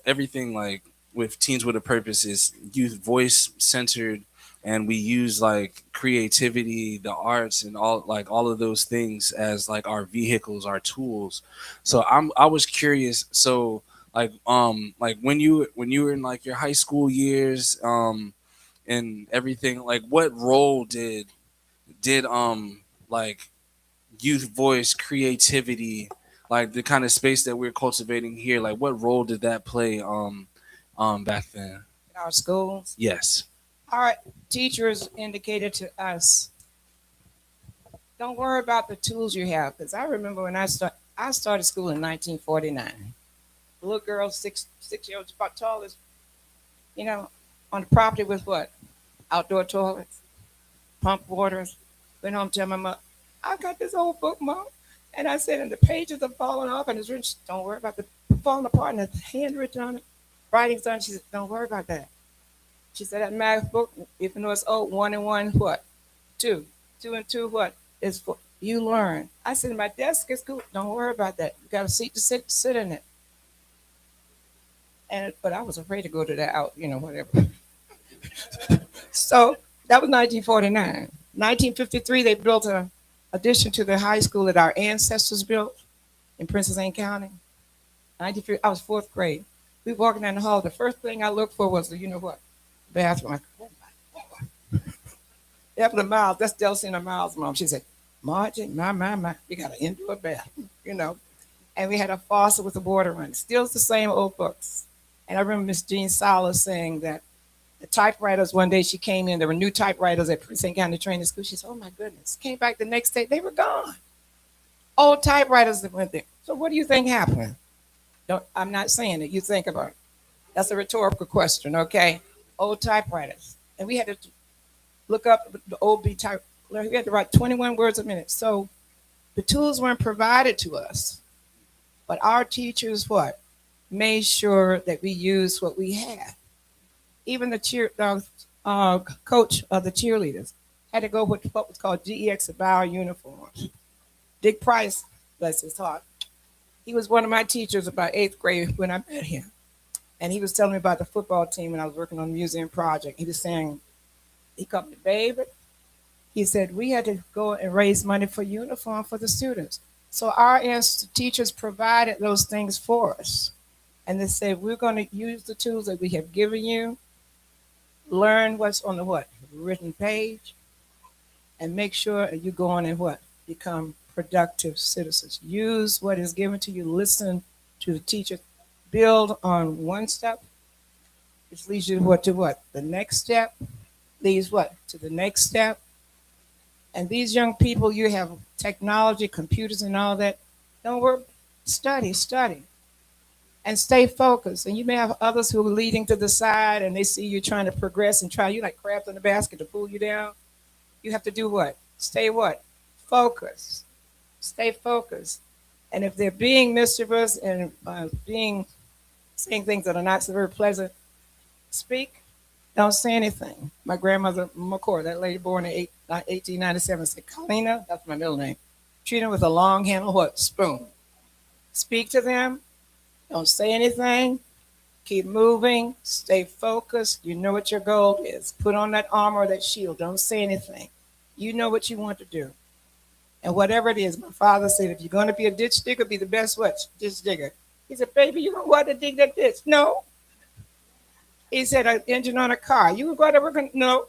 everything like with Teens with a Purpose is youth voice centered, and we use like creativity, the arts, and all of those things as like our vehicles, our tools. So I was curious. So like when you were in like your high school years and everything, like what role did like youth voice creativity, like the kind of space that we're cultivating here, like what role did that play back then? In our schools, Yes. our teachers indicated to us, don't worry about the tools you have. Because I remember when I started school in 1949. The little girl, 6 years, about tall as, on the property with what? Outdoor toilets, pump waters. Went home to tell my mom, I got this old book, Mom. And I said, and the pages are falling off and it's written, don't worry about the falling apart, and it's handwritten on it, writing's on it. She said, don't worry about that. She said, that math book, if you know it's old, 1 and 1, what? 2. 2 and 2, what? Is for you learn. I said, my desk is cool. Don't worry about that. You got a seat to sit in it. But I was afraid to go to that out, whatever. So that was 1949. 1953, they built an addition to the high school that our ancestors built in Princess Anne County. I was 4th grade. We walking down the hall. The first thing I looked for was the, bathroom. Oh my God. Evelyn Miles, that's Delsina Miles' mom. She said, Margie, my, you got an indoor bathroom, And we had a faucet with a water running. Still the same old books. And I remember Miss Jean Salas saying that the typewriters, one day she came in, there were new typewriters at St. County Training School. She said, oh my goodness. Came back the next day, they were gone. Old typewriters that went there. So what do you think happened? I'm not saying it, you think about it. That's a rhetorical question, okay? Old typewriters. And we had to look up the old B type. We had to write 21 words a minute. So the tools weren't provided to us. But our teachers, what? Made sure that we used what we had. Even the coach of the cheerleaders had to go with what was called GEX Bio uniforms. Dick Price, bless his heart, he was one of my teachers about 8th grade when I met him. And he was telling me about the football team when I was working on the museum project. He was saying, he called me David. He said, we had to go and raise money for uniform for the students. So our teachers provided those things for us. And they said, we're going to use the tools that we have given you, learn what's on the what? Written page, and make sure you go on and what? Become productive citizens. Use what is given to you. Listen to the teacher. Build on one step, which leads you to what? The next step leads what? To the next step. And these young people, you have technology, computers and all that. Don't worry. Study. And stay focused. And you may have others who are leading to the side and they see you trying to progress and you like crabs in the basket to pull you down. You have to do what? Stay what? Focus. Stay focused. And if they're being mischievous and saying things that are not so very pleasant, speak. Don't say anything. My grandmother, McCord, that lady born in 1897, said, Kalina, that's my middle name, treat them with a long handle, what? Spoon. Speak to them. Don't say anything. Keep moving. Stay focused. You know what your goal is. Put on that armor, that shield. Don't say anything. You know what you want to do. And whatever it is, my father said, if you're going to be a ditch digger, be the best what? Ditch digger. He said, baby, you don't want to dig that ditch. No. He said, an engine on a car. You go to work? No.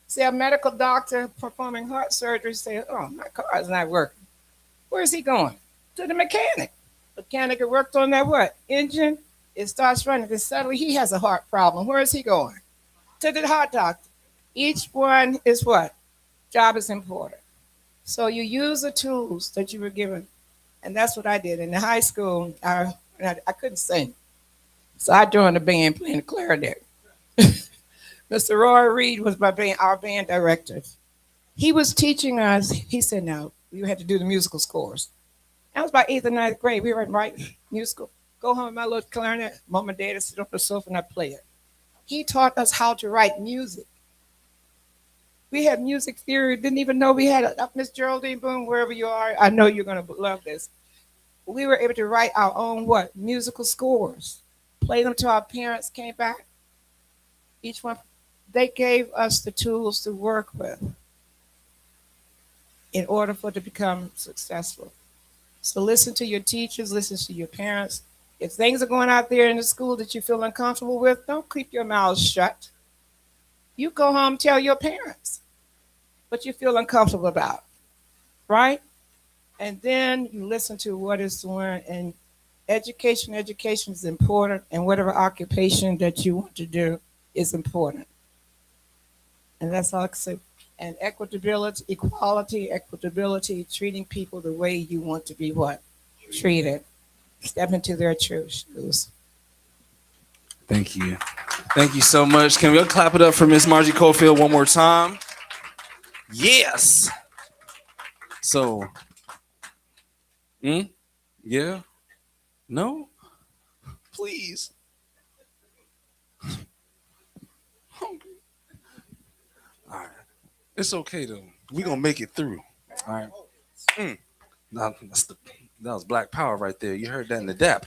See, a medical doctor performing heart surgery say, oh, my car is not working. Where is he going? To the mechanic. Mechanic that worked on that what? Engine. It starts running. Then suddenly he has a heart problem. Where is he going? To the heart doctor. Each one is what? Job is important. So you use the tools that you were given. And that's what I did. In the high school, I couldn't sing. So I joined the band playing the clarinet. Mr. Roy Reed was our band director. He was teaching us, he said, now, you had to do the musical scores. I was about 8th or 9th grade. We were writing musical. Go home with my little clarinet. Mom and dad would sit on the sofa and I'd play it. He taught us how to write music. We had music theory, didn't even know we had it. Miss Geraldine Boone, wherever you are, I know you're going to love this. We were able to write our own what? Musical scores. Play them to our parents, came back. Each one, they gave us the tools to work with in order for it to become successful. So listen to your teachers, listen to your parents. If things are going out there in the school that you feel uncomfortable with, don't keep your mouth shut. You go home, tell your parents what you feel uncomfortable about, right? And then you listen to what is learned. And education is important, and whatever occupation that you want to do is important. And that's all I can say. And equitability, treating people the way you want to be what? Treated. Step into their true shoes. Thank you. Thank you so much. Can we clap it up for Miss Margie Cofield one more time? Yes. So, yeah? No? Please. All right. It's okay though. We're gonna make it through. All right. Now, that was Black Power right there. You heard that in the DAP.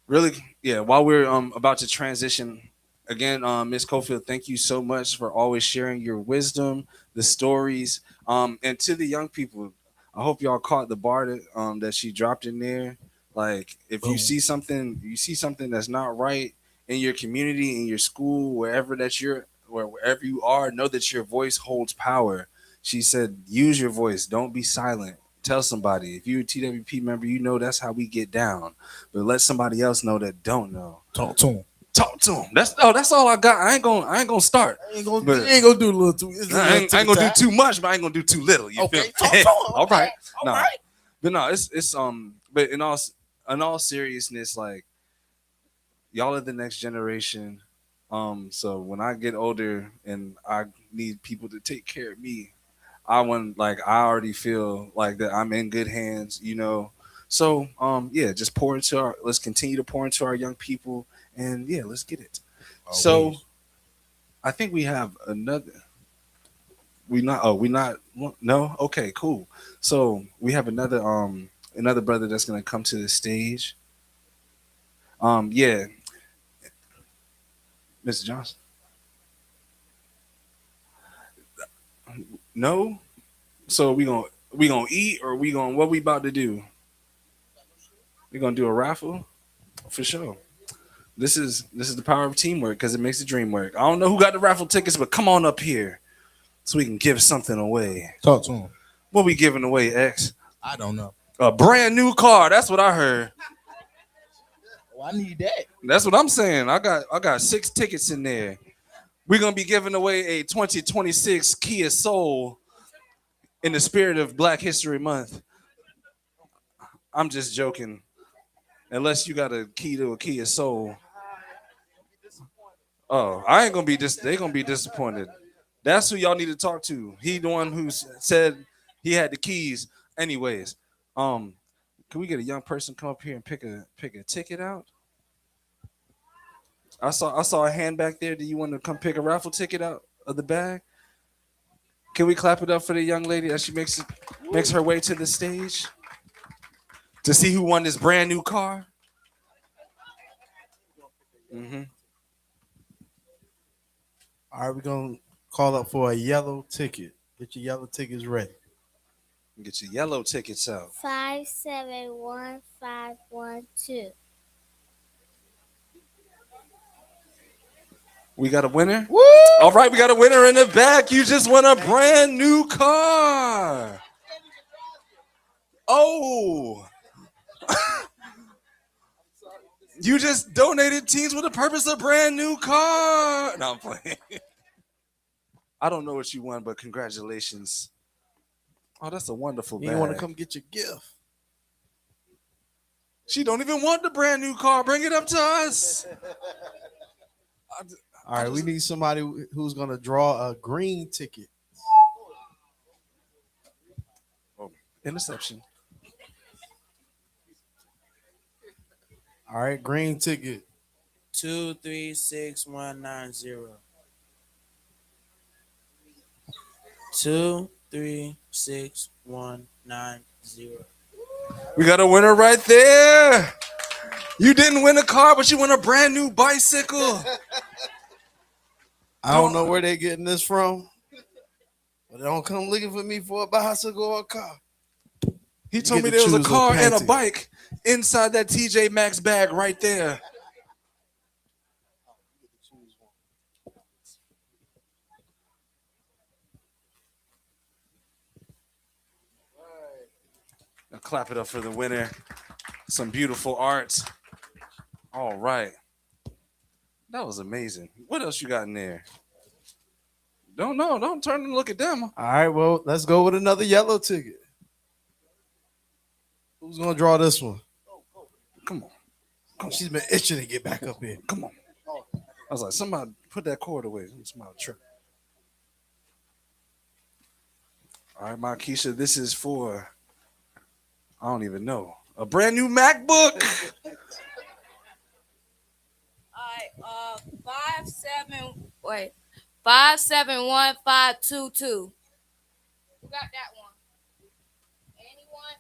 Really, yeah, while we're about to transition again, Ms. Cofield, thank you so much for always sharing your wisdom, the stories, and to the young people. I hope y'all caught the bar that she dropped in there. Like, if you see something that's not right in your community, in your school, wherever you are, know that your voice holds power. She said, use your voice. Don't be silent. Tell somebody. If you're a TWP member, you know that's how we get down. But let somebody else know that don't know. Talk to him. Talk to him. That's all I got. I ain't gonna start. I ain't gonna do a little too. I ain't gonna do too much, but I ain't gonna do too little. You feel me? Talk to him. All right. All right. But no, it's but in all seriousness, like, y'all are the next generation. So when I get older and I need people to take care of me, I already feel like that I'm in good hands, you know. So yeah, just let's continue to pour into our young people, and yeah, let's get it. Always. So I think we have another. No? Okay, cool. So we have another brother that's gonna come to the stage. Yeah. Mr. Johnson. No? So we gonna eat, or what we about to do? We gonna do a raffle? For sure. This is the power of teamwork, because it makes the dream work. I don't know who got the raffle tickets, but come on up here so we can give something away. Talk to him. What we giving away, X? I don't know. A brand new car. That's what I heard. Oh, I need that. That's what I'm saying. I got 6 tickets in there. We're gonna be giving away a 2026 Kia Soul in the spirit of Black History Month. I'm just joking. Unless you got a key to a Kia Soul. Oh, I ain't gonna be they gonna be disappointed. That's who y'all need to talk to. He the one who said he had the keys. Anyways, can we get a young person come up here and pick a ticket out? I saw a hand back there. Do you want to come pick a raffle ticket out of the bag? Can we clap it up for the young lady as she makes her way to the stage to see who won this brand new car? Mm-hmm. All right, we're gonna call up for a yellow ticket. Get your yellow tickets ready. Get your yellow tickets out. 571512. We got a winner? Woo! All right, we got a winner in the back. You just won a brand new car. Oh. You just donated Teens with a Purpose a brand new car. No, I'm playing. I don't know what you won, but congratulations. Oh, that's a wonderful bag. You want to come get your gift? She don't even want the brand new car. Bring it up to us. All right, we need somebody who's going to draw a green ticket. Oh, interception. All right, green ticket. 236190. 236190. We got a winner right there. You didn't win a car, but you won a brand new bicycle. I don't know where they're getting this from, but they don't come looking for me for a bicycle or a car. He told me there was a car and a bike inside that TJ Maxx bag right there. Now clap it up for the winner. Some beautiful art. All right. That was amazing. What else you got in there? Don't know. Don't turn and look at them. All right, well, let's go with another yellow ticket. Who's going to draw this one? Come on. She's been itching to get back up here. Come on. I was like, somebody put that cord away. Somebody trip. All right, Markeisha, this is for, I don't even know, a brand new MacBook. 571522. Who got that one? Anyone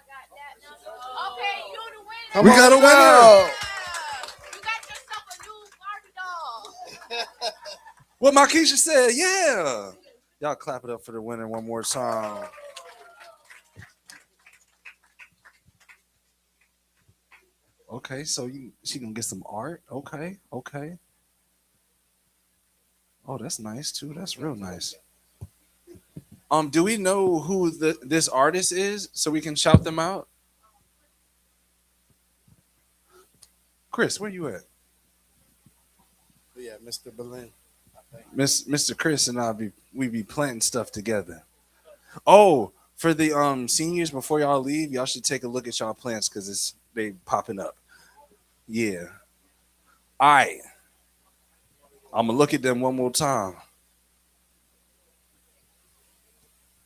got that number? Okay, you the winner. We got a winner. You got yourself a new Barbie doll. What Markeisha said, yeah. Y'all clap it up for the winner one more time. Okay, so she gonna get some art. Okay. Oh, that's nice too. That's real nice. Do we know who this artist is so we can shout them out? Chris, where you at? Yeah, Mr. Berlin. Mr. Chris and we be planting stuff together. Oh, for the seniors, before y'all leave, y'all should take a look at y'all plants because they popping up. Yeah. All right. I'm gonna look at them one more time.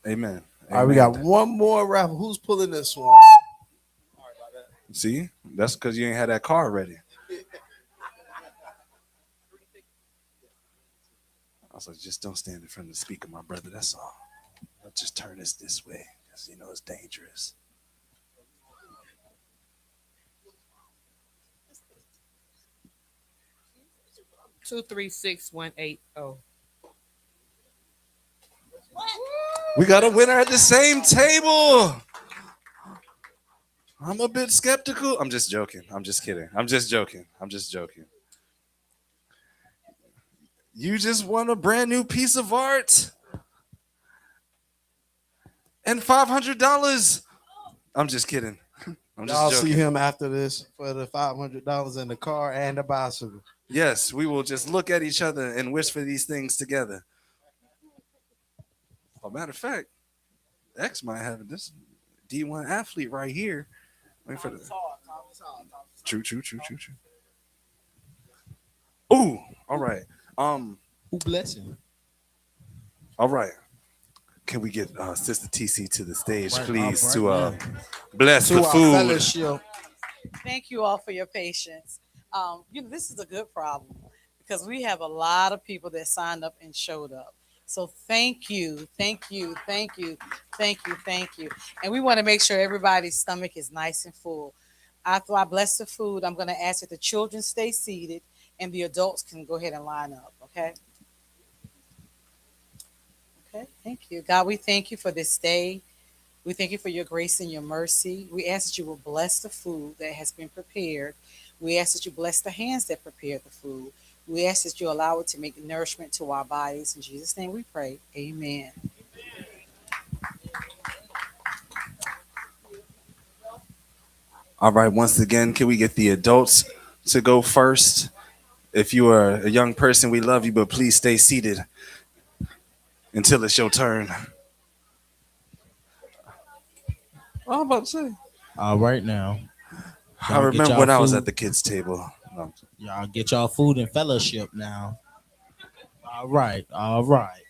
Amen. All right, we got one more raffle. Who's pulling this one? See, that's because you ain't had that car ready. I was like, just don't stand in front of the speaker, my brother. That's all. I'll just turn this way because it's dangerous. Two 36180. We got a winner at the same table. I'm a bit skeptical. I'm just joking. I'm just kidding. I'm just joking. You just won a brand new piece of art and $500. I'm just kidding. I'm just Y'all joking. see him after this for the $500 in the car and the bicycle. Yes, we will just look at each other and wish for these things together. As a matter of fact, X might have this D1 athlete right here. Wait for the true. Ooh, all right. Who bless him? All right. Can we get Sister TC to the stage, please, right, to bless to the our food? fellowship. Thank you all for your patience. This is a good problem because we have a lot of people that signed up and showed up. So thank you. And we want to make sure everybody's stomach is nice and full. After I bless the food, I'm going to ask that the children stay seated and the adults can go ahead and line up. Okay. Okay, thank you. God, we thank you for this day. We thank you for your grace and your mercy. We ask that you will bless the food that has been prepared. We ask that you bless the hands that prepared the food. We ask that you allow it to make nourishment to our bodies. In Jesus' name we pray. Amen. All right, once again, can we get the adults to go first? If you are a young person, we love you, but please stay seated until it's your turn. I'm about to say. All right now. I Y'all get remember y'all when I was food. at the kids' table. No. Y'all get y'all food and fellowship now. All right. All right.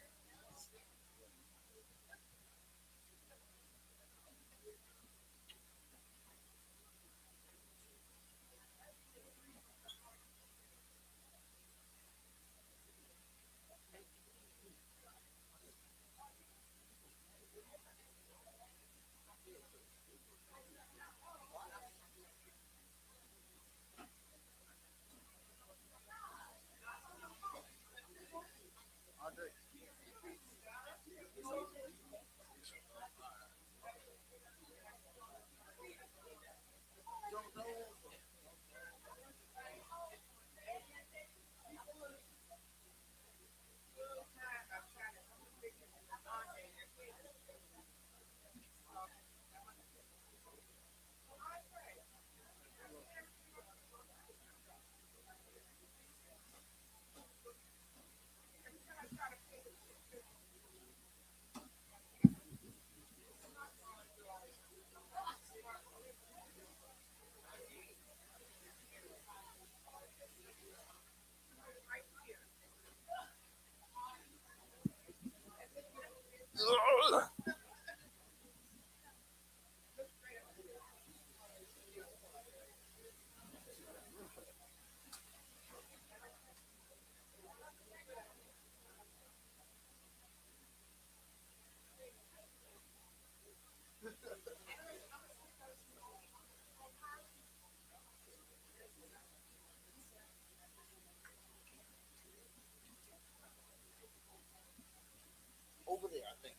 Over there, I think.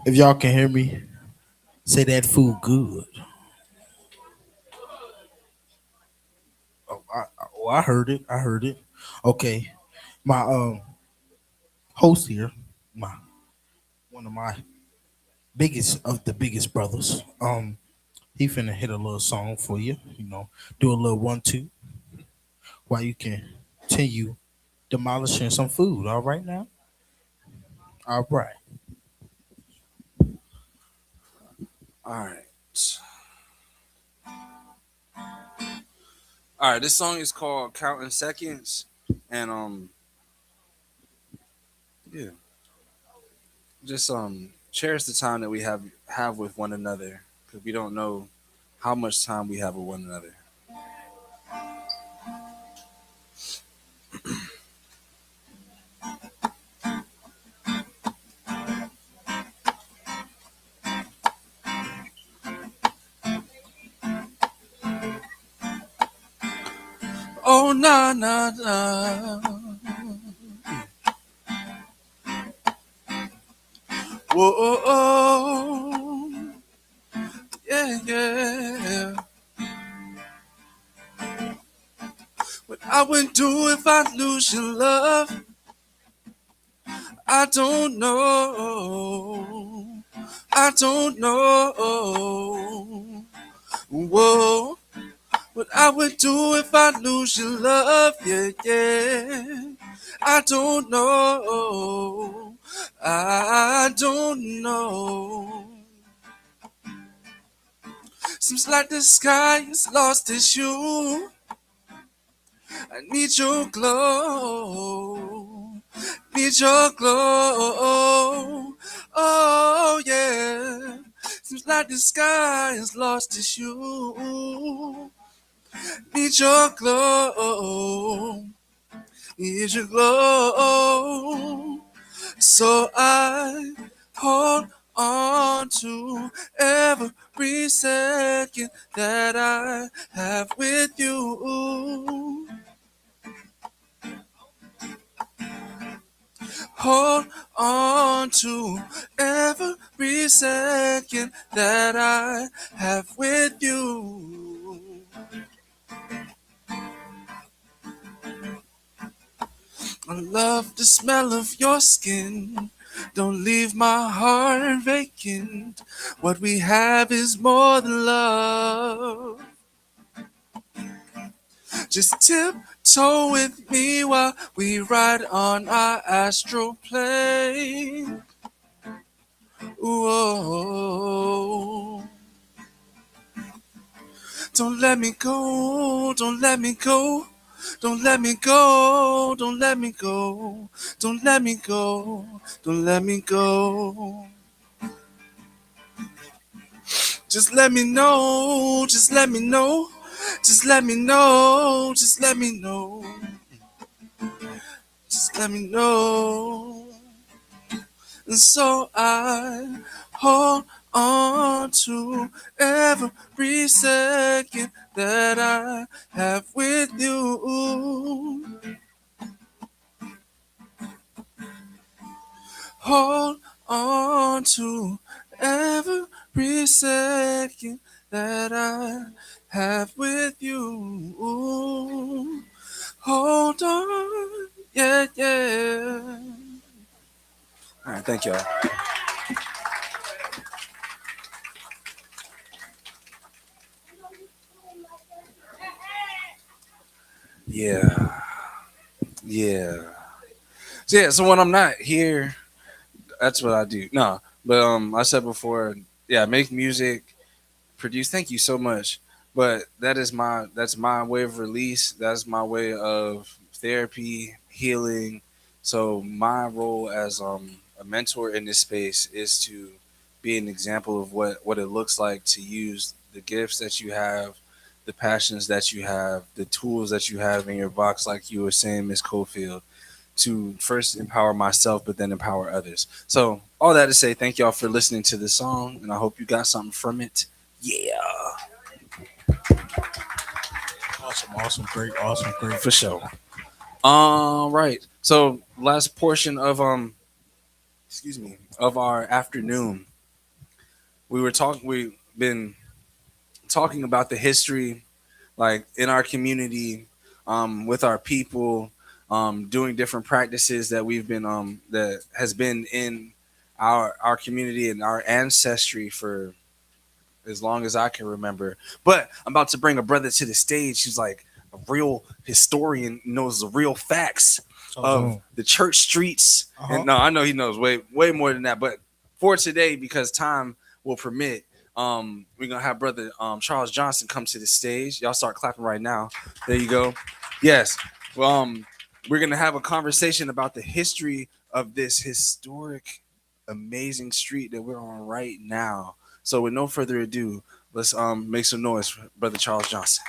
If y'all can hear me, say that food good. I heard it. I heard it. Okay. My host here, my one of my biggest brothers. He finna hit a little song for you, do a little 1-2 while you can continue demolishing some food. All right now? All right. All right. All right, this song is called Counting Seconds. And yeah. Just cherish the time that we have with one another, because we don't know how much time we have with one another. Oh na na na. Whoa, oh, oh. Yeah, yeah. What I would do if I lose your love, I don't know. I don't know. Whoa. What I would do if I lose your love, yeah, yeah. I don't know. I don't know. Seems like the sky is lost its hue. I need your glow. Need your glow. Oh, yeah. Seems like the sky has lost its hue. Need your glow. Need your glow. So I hold on to every second that I have with you. Hold on to every second that I have with you. I love the smell of your skin. Don't leave my heart vacant. What we have is more than love. Just tiptoe with me while we ride on our astral plane. Whoa. Don't let me go, don't let me go. Don't let me go, don't let me go. Don't let me go, don't let me go. Just let me know, just let me know. Just let me know, just let me know. Just let me know. And so I hold on to every second that I have with you. Hold on to every second that I have with you. Hold on, yeah, yeah. All right, thank y'all. Yeah. Yeah. So when I'm not here, that's what I do. No, but I said before, yeah, make music, produce. Thank you so much. But that's my way of release. That's my way of therapy, healing. So my role as a mentor in this space is to be an example of what it looks like to use the gifts that you have, the passions that you have, the tools that you have in your box, like you were saying, Miss Cofield, to first empower myself, but then empower others. So all that to say, thank y'all for listening to this song, and I hope you got something from it. Yeah. Awesome, great, For sure. All right. So last portion of of our afternoon. we've been talking about the history, like in our community, with our people, doing different practices that we've been that has been in our community and our ancestry for as long as I can remember. But I'm about to bring a brother to the stage who's like a real historian, knows the real facts of the church streets. And no, I know he knows way more than that. But for today, because time will permit, we're gonna have brother Charles Johnson come to the stage. Y'all start clapping right now. There you go. Yes. Well, we're gonna have a conversation about the history of this historic, amazing street that we're on right now. So with no further ado, let's make some noise for brother Charles Johnson.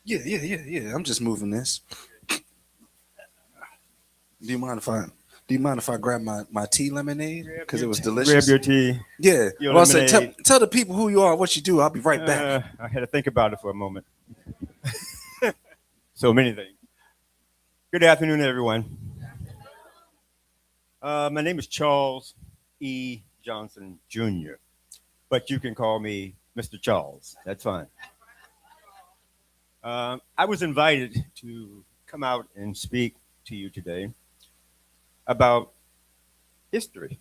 Yeah. I'm just moving this. Do you mind if I grab my tea lemonade? Because it was delicious. Grab your tea. Yeah. Your Well, I'll say, lemonade. tell the people who you are, what you do. I'll be right back. I had to think about it for a moment. So many things. Good afternoon, everyone. My name is Charles E. Johnson Jr., but you can call me Mr. Charles. That's fine. I was invited to come out and speak to you today about history.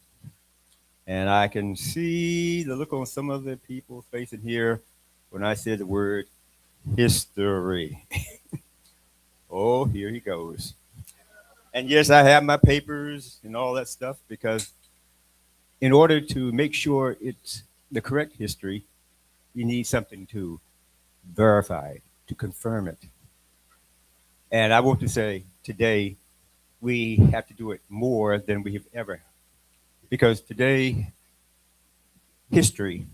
And I can see the look on some of the people's faces here when I said the word history. Oh, here he goes. And yes, I have my papers and all that stuff because in order to make sure it's the correct history, you need something to verify it, to confirm it. And I want to say today, we have to do it more than we have ever. Because today, history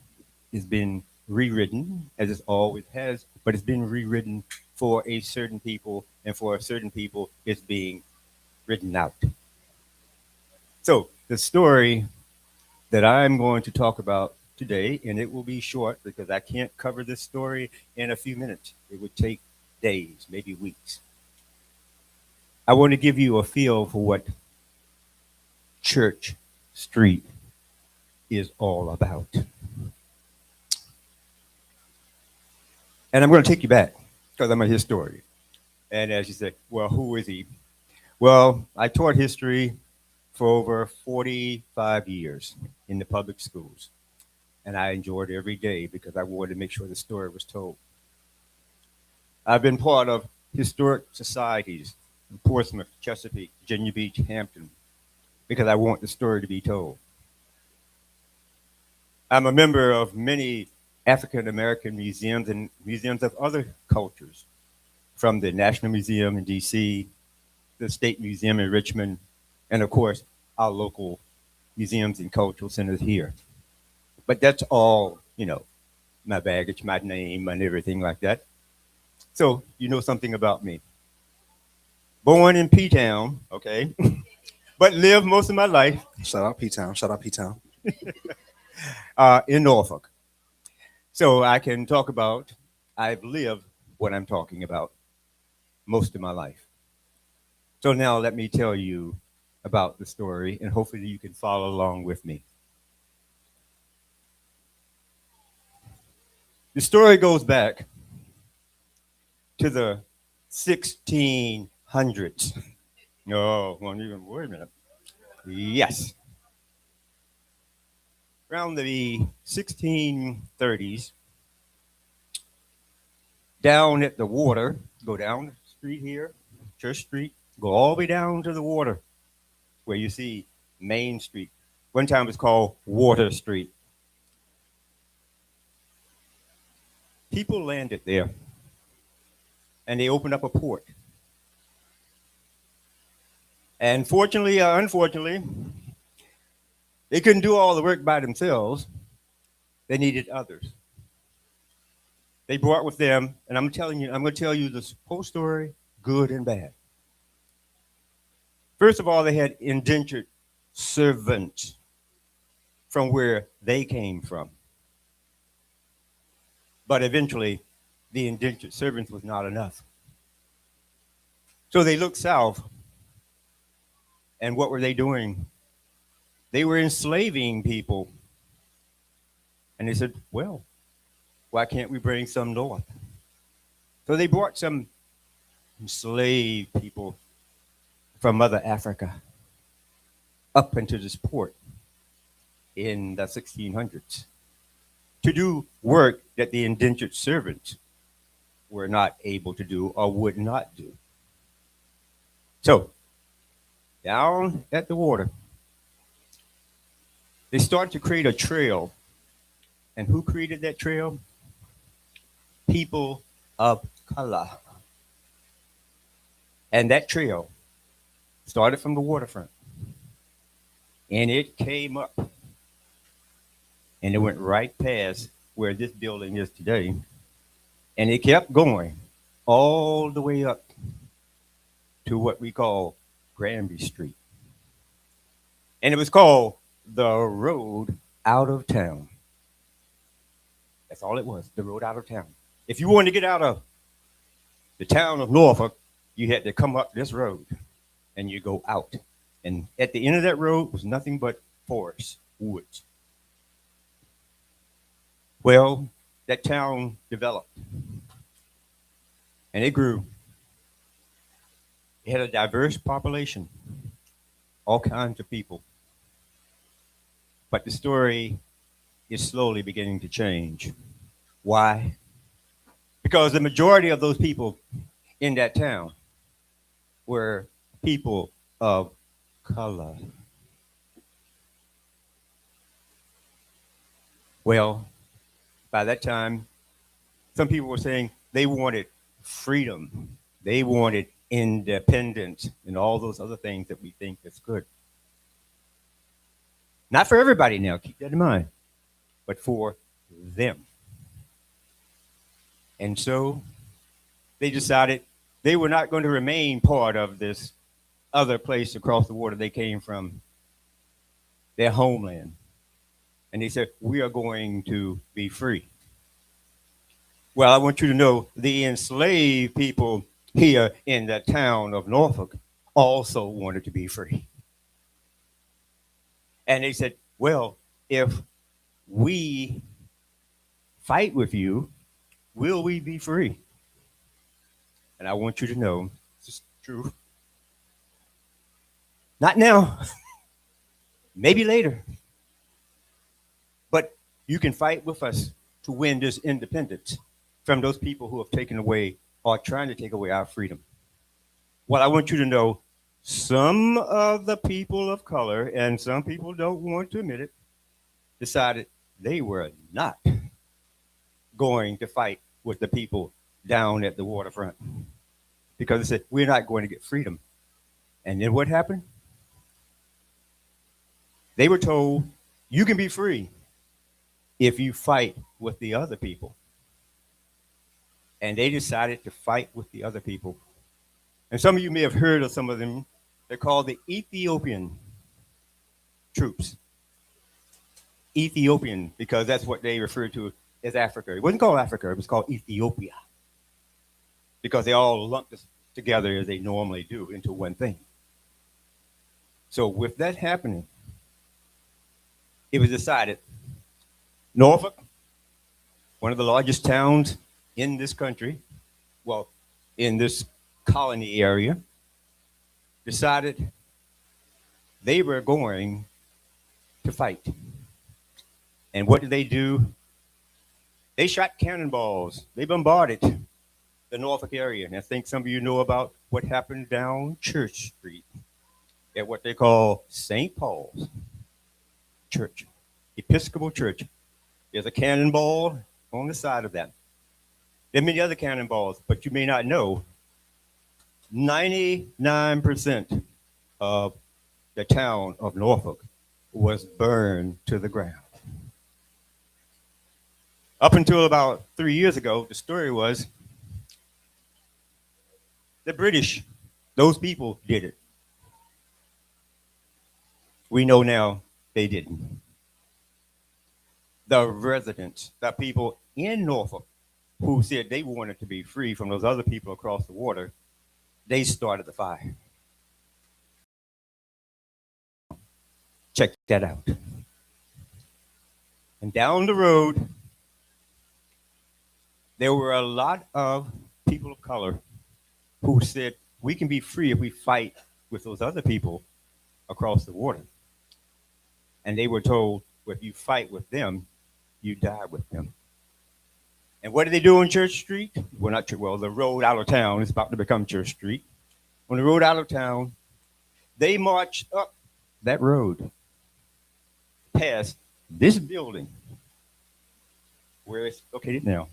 has been rewritten, as it always has, but it's been rewritten for a certain people, and for a certain people, it's being written out. So the story that I'm going to talk about today, and it will be short because I can't cover this story in a few minutes. It would take days, maybe weeks. I want to give you a feel for what Church Street is all about. And I'm going to take you back because I'm a historian. And as you say, well, who is he? Well, I taught history for over 45 years in the public schools. And I enjoyed every day because I wanted to make sure the story was told. I've been part of historic societies in Portsmouth, Chesapeake, Virginia Beach, Hampton, because I want the story to be told. I'm a member of many African American museums and museums of other cultures, from the National Museum in DC, the State Museum in Richmond, and of course, our local museums and cultural centers here. But that's all, my baggage, my name, and everything like that. So you know something about me. Born in P-Town, okay, but lived most of my life. Shout out P-Town. Shout out P-Town. In Norfolk. So I can talk about, I've lived what I'm talking about most of my life. So now let me tell you about the story, and hopefully you can follow along with me. The story goes back to the 1600s. No, wait a minute. Yes. Around the 1630s, down at the water, go down the street here, Church Street, go all the way down to the water, where you see Main Street. One time it was called Water Street. People landed there, and they opened up a port. And fortunately or unfortunately, they couldn't do all the work by themselves. They needed others. They brought with them, and I'm going to tell you this whole story, good and bad. First of all, they had indentured servants from where they came from. But eventually, the indentured servants was not enough. So they looked south And what were they doing? They were enslaving people. And they said, well, why can't we bring some north? So they brought some enslaved people from Mother Africa up into this port in the 1600s to do work that the indentured servants were not able to do or would not do. So, down at the water, they started to create a trail. And who created that trail? People of color. And that trail started from the waterfront. And it came up. And it went right past where this building is today. And it kept going all the way up to what we call Granby Street. And it was called the road out of town. That's all it was, the road out of town. If you wanted to get out of the town of Norfolk, you had to come up this road and you go out. And at the end of that road was nothing but forest, woods. Well, that town developed and it grew. It had a diverse population, all kinds of people. But the story is slowly beginning to change. Why? Because the majority of those people in that town were people of color. Well, by that time, some people were saying they wanted freedom. They wanted independence and all those other things that we think is good. Not for everybody now, keep that in mind, but for them. And so they decided they were not going to remain part of this other place across the water they came from, their homeland. And they said, we are going to be free. Well, I want you to know the enslaved people here in the town of Norfolk also wanted to be free. And they said, well, if we fight with you, will we be free? And I want you to know, this is true. Not now, maybe later. But you can fight with us to win this independence from those people who have taken away or trying to take away our freedom. Well, I want you to know some of the people of color, and some people don't want to admit it, decided they were not going to fight with the people down at the waterfront because they said, we're not going to get freedom. And then what happened? They were told, you can be free if you fight with the other people. And they decided to fight with the other people. And some of you may have heard of some of them. They're called the Ethiopian troops. Ethiopian, because that's what they referred to as Africa. It wasn't called Africa, it was called Ethiopia. Because they all lumped us together as they normally do into one thing. So with that happening, it was decided Norfolk, one of the largest towns in this country, well, in this colony area, decided they were going to fight. And what did they do? They shot cannonballs. They bombarded the Norfolk area. And I think some of you know about what happened down Church Street at what they call St. Paul's Church, Episcopal Church. There's a cannonball on the side of that. There are many other cannonballs, but you may not know 99% of the town of Norfolk was burned to the ground. Up until about 3 years ago, the story was the British, those people did it. We know now they didn't. The residents, the people in Norfolk who said they wanted to be free from those other people across the water, they started the fire. Check that out. And down the road, there were a lot of people of color who said, we can be free if we fight with those other people across the water. And they were told, well, if you fight with them, you die with them. And what did they do on Church Street? Well, not Church, well, the road out of town is about to become Church Street. On the road out of town, they marched up that road past this building where it's located now,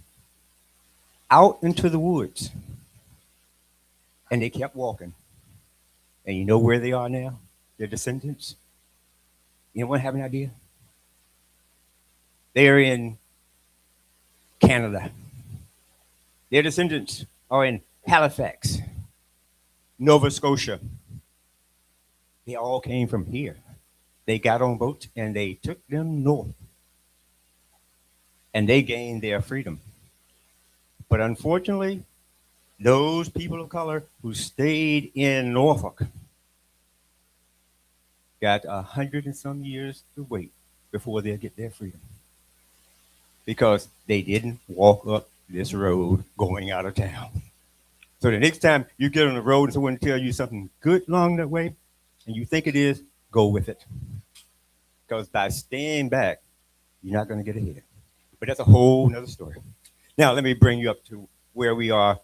out into the woods. And they kept walking. And you know where they are now? Their descendants? Anyone have an idea? They are in Canada. Their descendants are in Halifax, Nova Scotia. They all came from here. They got on boats and they took them north. And they gained their freedom. But unfortunately, those people of color who stayed in Norfolk got 100 and some years to wait before they'll get their freedom. Because they didn't walk up this road going out of town. So the next time you get on the road and someone tells you something good along that way, and you think it is, go with it. Because by staying back, you're not going to get ahead. But that's a whole nother story. Now, let me bring you up to where we are.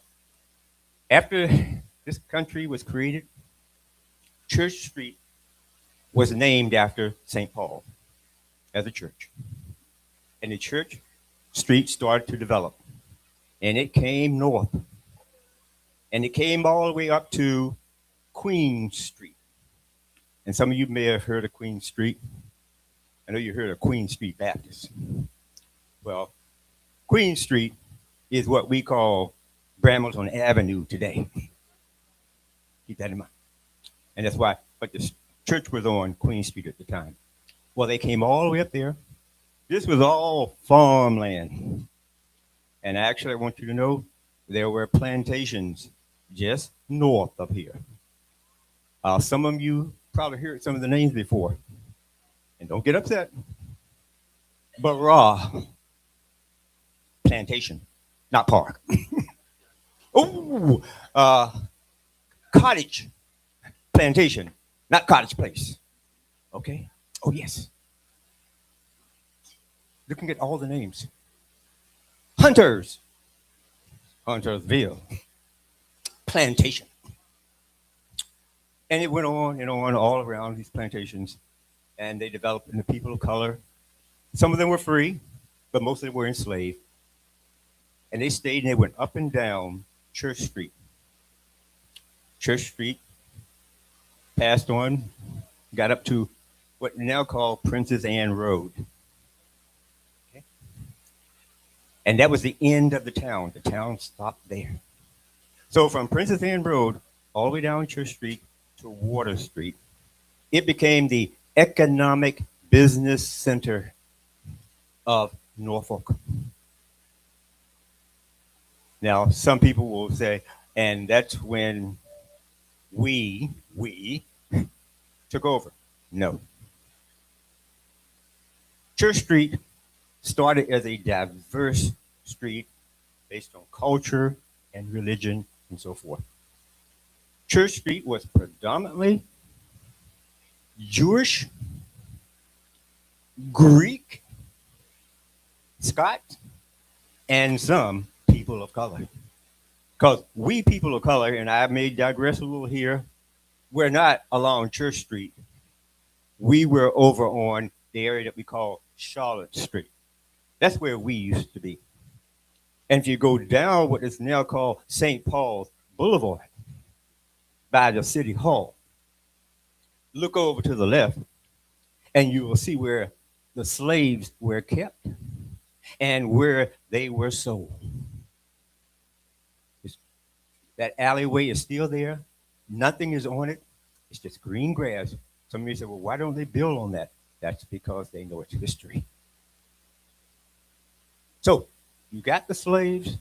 After this country was created, Church Street was named after St. Paul as a church. And the Church Street started to develop. And it came north. And it came all the way up to Queen Street. And some of you may have heard of Queen Street. I know you heard of Queen Street Baptist. Well, Queen Street is what we call Brambleton Avenue today. Keep that in mind. And that's why, but the church was on Queen Street at the time. Well, they came all the way up there. This was all farmland. And actually, I want you to know there were plantations just north of here. Some of you probably heard some of the names before. And don't get upset. Barra Plantation, not park. Oh, Cottage Plantation, not Cottage Place. Okay? Oh, yes. Looking at all the names. Hunters, Huntersville, Plantation. And it went on and on all around these plantations. And they developed into people of color. Some of them were free, but most of them were enslaved. And they stayed and they went up and down Church Street. Church Street passed on, got up to what we now call Princess Anne Road. Okay. And that was the end of the town. The town stopped there. So from Princess Anne Road all the way down Church Street to Water Street, it became the economic business center of Norfolk. Now, some people will say, and that's when we took over. No. Church Street started as a diverse street based on culture and religion and so forth. Church Street was predominantly Jewish, Greek, Scott, and some people of color. Because we people of color, and I may digress a little here, we're not along Church Street. We were over on the area that we call Charlotte Street. That's where we used to be. And if you go down what is now called St. Paul's Boulevard by the City Hall, look over to the left, and you will see where the slaves were kept and where they were sold. That alleyway is still there. Nothing is on it. It's just green grass. Some of you say, well, why don't they build on that? That's because they know its history. So you got the slaves,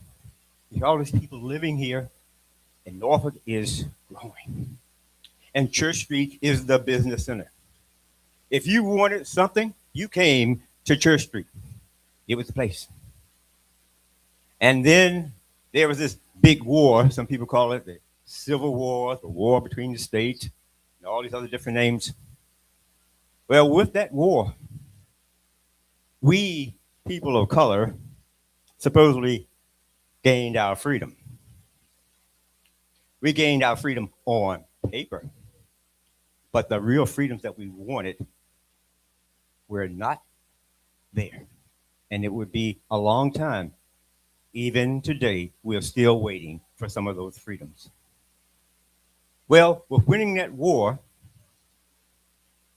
you got all these people living here, and Norfolk is growing. And Church Street is the business center. If you wanted something, you came to Church Street. It was the place. And then there was this big war. Some people call it the Civil War, the war between the states, and all these other different names. Well, with that war, we people of color supposedly gained our freedom. We gained our freedom on paper, but the real freedoms that we wanted were not there. And it would be a long time. Even today, we're still waiting for some of those freedoms. Well, with winning that war,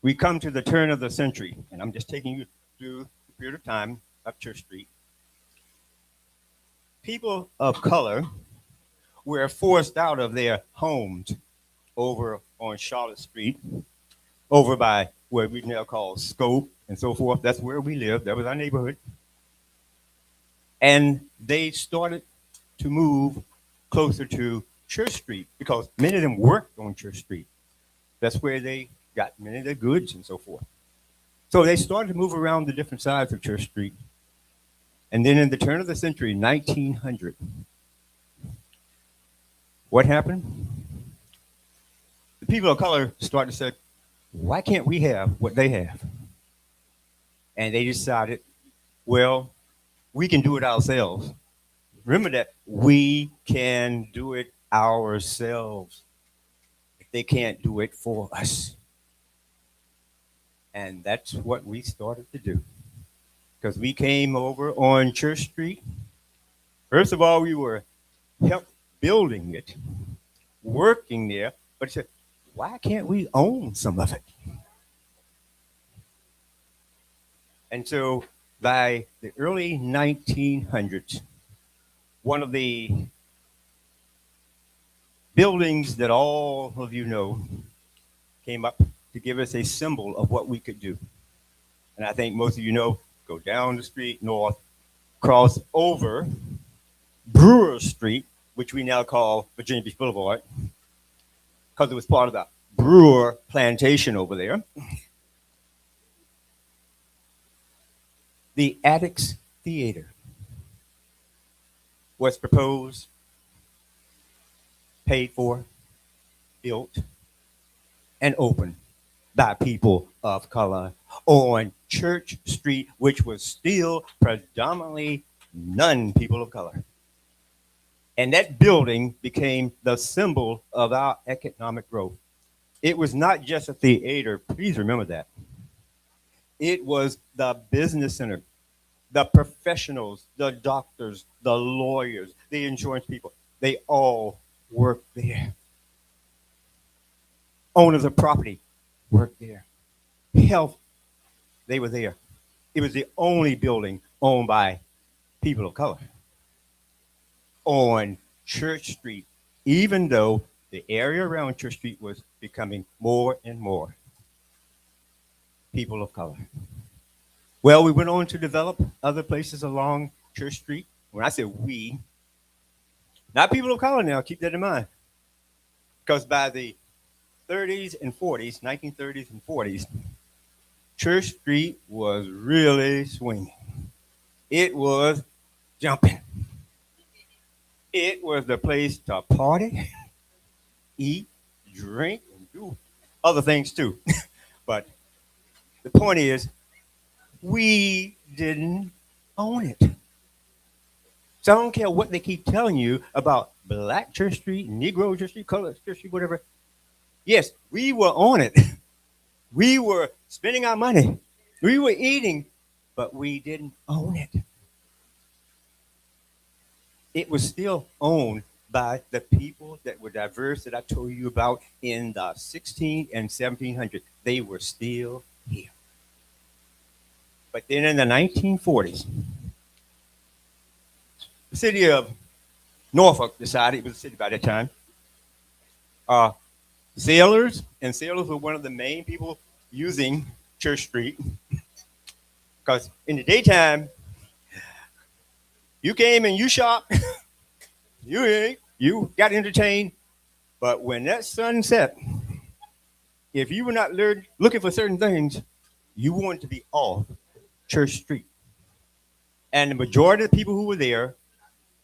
we come to the turn of the century, and I'm just taking you through the period of time up Church Street. People of color were forced out of their homes over on Charlotte Street, over by what we now call Scope and so forth. That's where we lived. That was our neighborhood. And they started to move closer to Church Street because many of them worked on Church Street. That's where they got many of their goods and so forth. So they started to move around the different sides of Church Street. And then in the turn of the century, 1900, what happened? The people of color started to say, why can't we have what they have? And they decided, well, we can do it ourselves. Remember that we can do it ourselves. If they can't do it for us. And that's what we started to do. Because we came over on Church Street. First of all, we were helped building it, working there, but said, why can't we own some of it? And so by the early 1900s, one of the buildings that all of you know came up to give us a symbol of what we could do. And I think most of you know, go down the street north, cross over Brewer Street, which we now call Virginia Beach Boulevard, because it was part of the Brewer plantation over there. The Attucks Theater was proposed, paid for, built, and opened by people of color on Church Street, which was still predominantly non-people of color. And that building became the symbol of our economic growth. It was not just a theater, please remember that. It was the business center, the professionals, the doctors, the lawyers, the insurance people, they all worked there. Owners of property worked there. Health, they were there. It was the only building owned by people of color on Church Street, even though the area around Church Street was becoming more and more people of color. Well, we went on to develop other places along Church Street. When I say we, not people of color now, keep that in mind. Because by the 30s and 40s, 1930s and 40s, Church Street was really swinging. It was jumping. It was the place to party, eat, drink, and do other things too. But the point is, we didn't own it. So I don't care what they keep telling you about Black Church Street, Negro Church Street, Colored Church Street, whatever. Yes, we were on it. We were spending our money. We were eating, but we didn't own it. It was still owned by the people that were diverse that I told you about in the 16 and 1700s. They were still here. But then in the 1940s, the city of Norfolk decided, it was a city by that time, sailors were one of the main people using Church Street. Because in the daytime, you came and you shopped, you ate, you got entertained. But when that sun set, if you were not looking for certain things, you wanted to be off Church Street. And the majority of the people who were there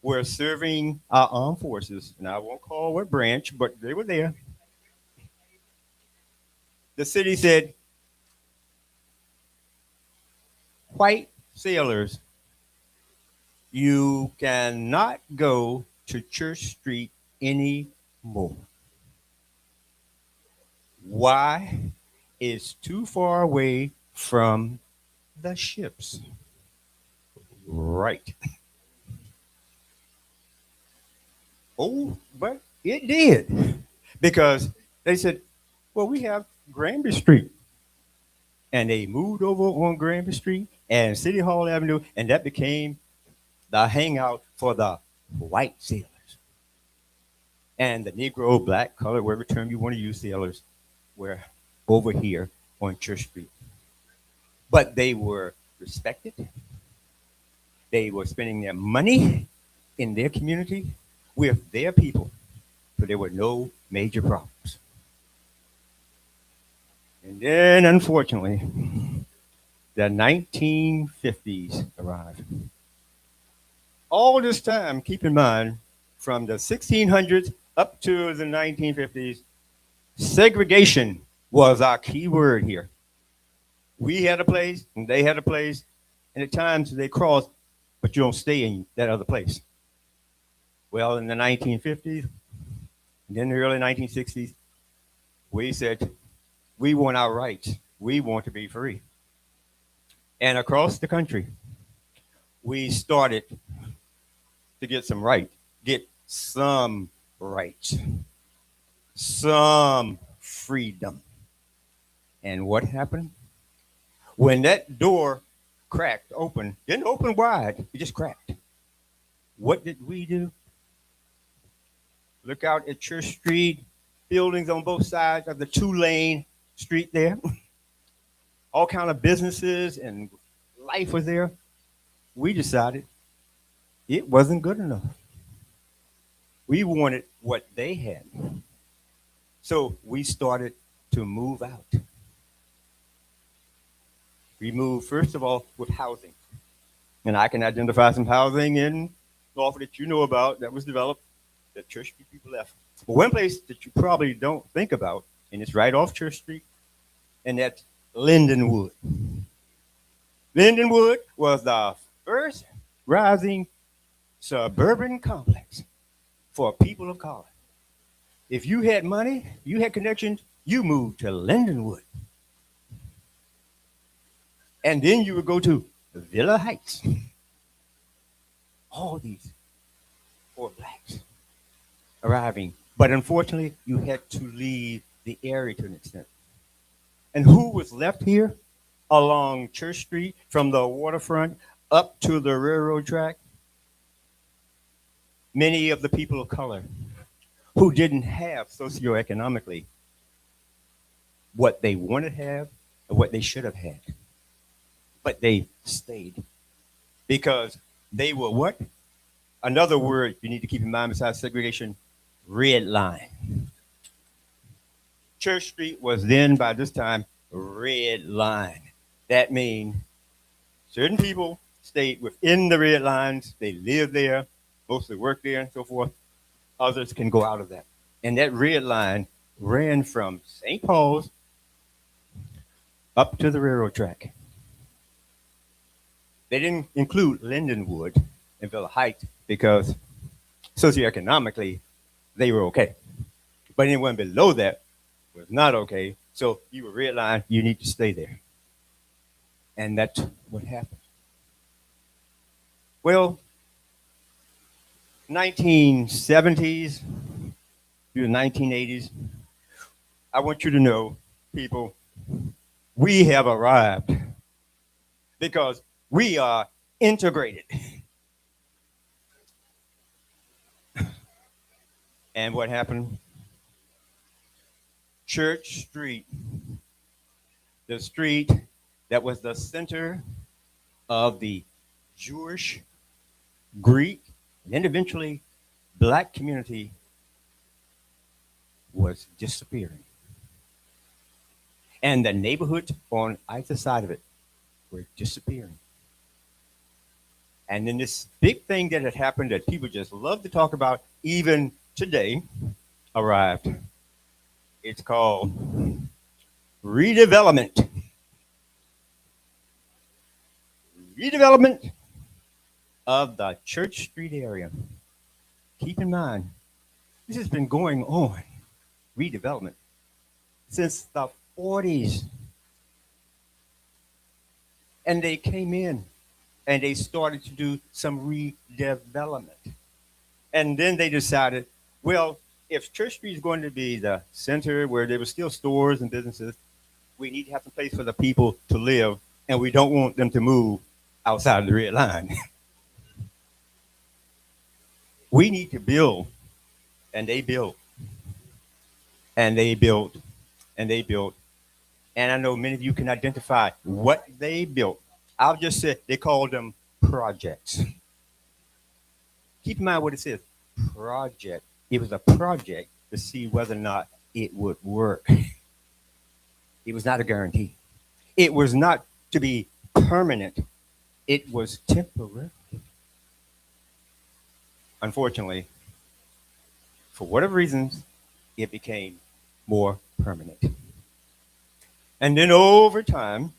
were serving our armed forces. And I won't call what branch, but they were there. The city said, white sailors, you cannot go to Church Street anymore. Why? It's too far away from the ships. Right. Oh, but it did. Because they said, well, we have Granby Street. And they moved over on Granby Street and City Hall Avenue, and that became the hangout for the white sailors. And the Negro, black, colored, whatever term you want to use, sailors were over here on Church Street. But they were respected. They were spending their money in their community with their people. So there were no major problems. And then, unfortunately, the 1950s arrived. All this time, keep in mind, from the 1600s up to the 1950s, segregation was our key word here. We had a place, and they had a place, and at times they crossed, but you don't stay in that other place. Well, in the 1950s, and then the early 1960s, we said, we want our rights. We want to be free. And across the country, we started to get some rights, get some rights, some freedom. And what happened? When that door cracked open, didn't open wide, it just cracked. What did we do? Look out at Church Street, buildings on both sides of the 2-lane street there. All kind of businesses and life was there. We decided it wasn't good enough. We wanted what they had. So we started to move out. We moved, first of all, with housing. And I can identify some housing in Norfolk that you know about that was developed that Church Street people left. But one place that you probably don't think about, and it's right off Church Street, and that's Lindenwood. Lindenwood was the first rising suburban complex for people of color. If you had money, you had connections, you moved to Lindenwood. And then you would go to Villa Heights. All these poor blacks arriving. But unfortunately, you had to leave the area to an extent. And who was left here along Church Street from the waterfront up to the railroad track? Many of the people of color who didn't have socioeconomically what they wanted to have or what they should have had. But they stayed because they were what? Another word you need to keep in mind besides segregation, red line. Church Street was then, by this time, red line. That means certain people stayed within the red lines. They lived there, mostly worked there and so forth. Others can go out of that. And that red line ran from St. Paul's up to the railroad track. They didn't include Lindenwood and Villa Heights because socioeconomically they were okay. But anyone below that was not okay. So you were red line, you need to stay there. And that's what happened. Well, 1970s through the 1980s, I want you to know, people, we have arrived because we are integrated. And what happened? Church Street, the street that was the center of the Jewish, Greek, and then eventually black community, was disappearing. And the neighborhoods on either side of it were disappearing. And then this big thing that had happened that people just love to talk about, even today, arrived. It's called redevelopment. Redevelopment of the Church Street area. Keep in mind, this has been going on, redevelopment, since the 40s. And they came in and they started to do some redevelopment. And then they decided, well, if Church Street is going to be the center where there were still stores and businesses, we need to have some place for the people to live, and we don't want them to move outside of the red line. We need to build, and they built, and they built, and they built. And I know many of you can identify what they built. I'll just say they called them projects. Keep in mind what it says, project. It was a project to see whether or not it would work. It was not a guarantee. It was not to be permanent. It was temporary. Unfortunately, for whatever reasons, it became more permanent. And then over time,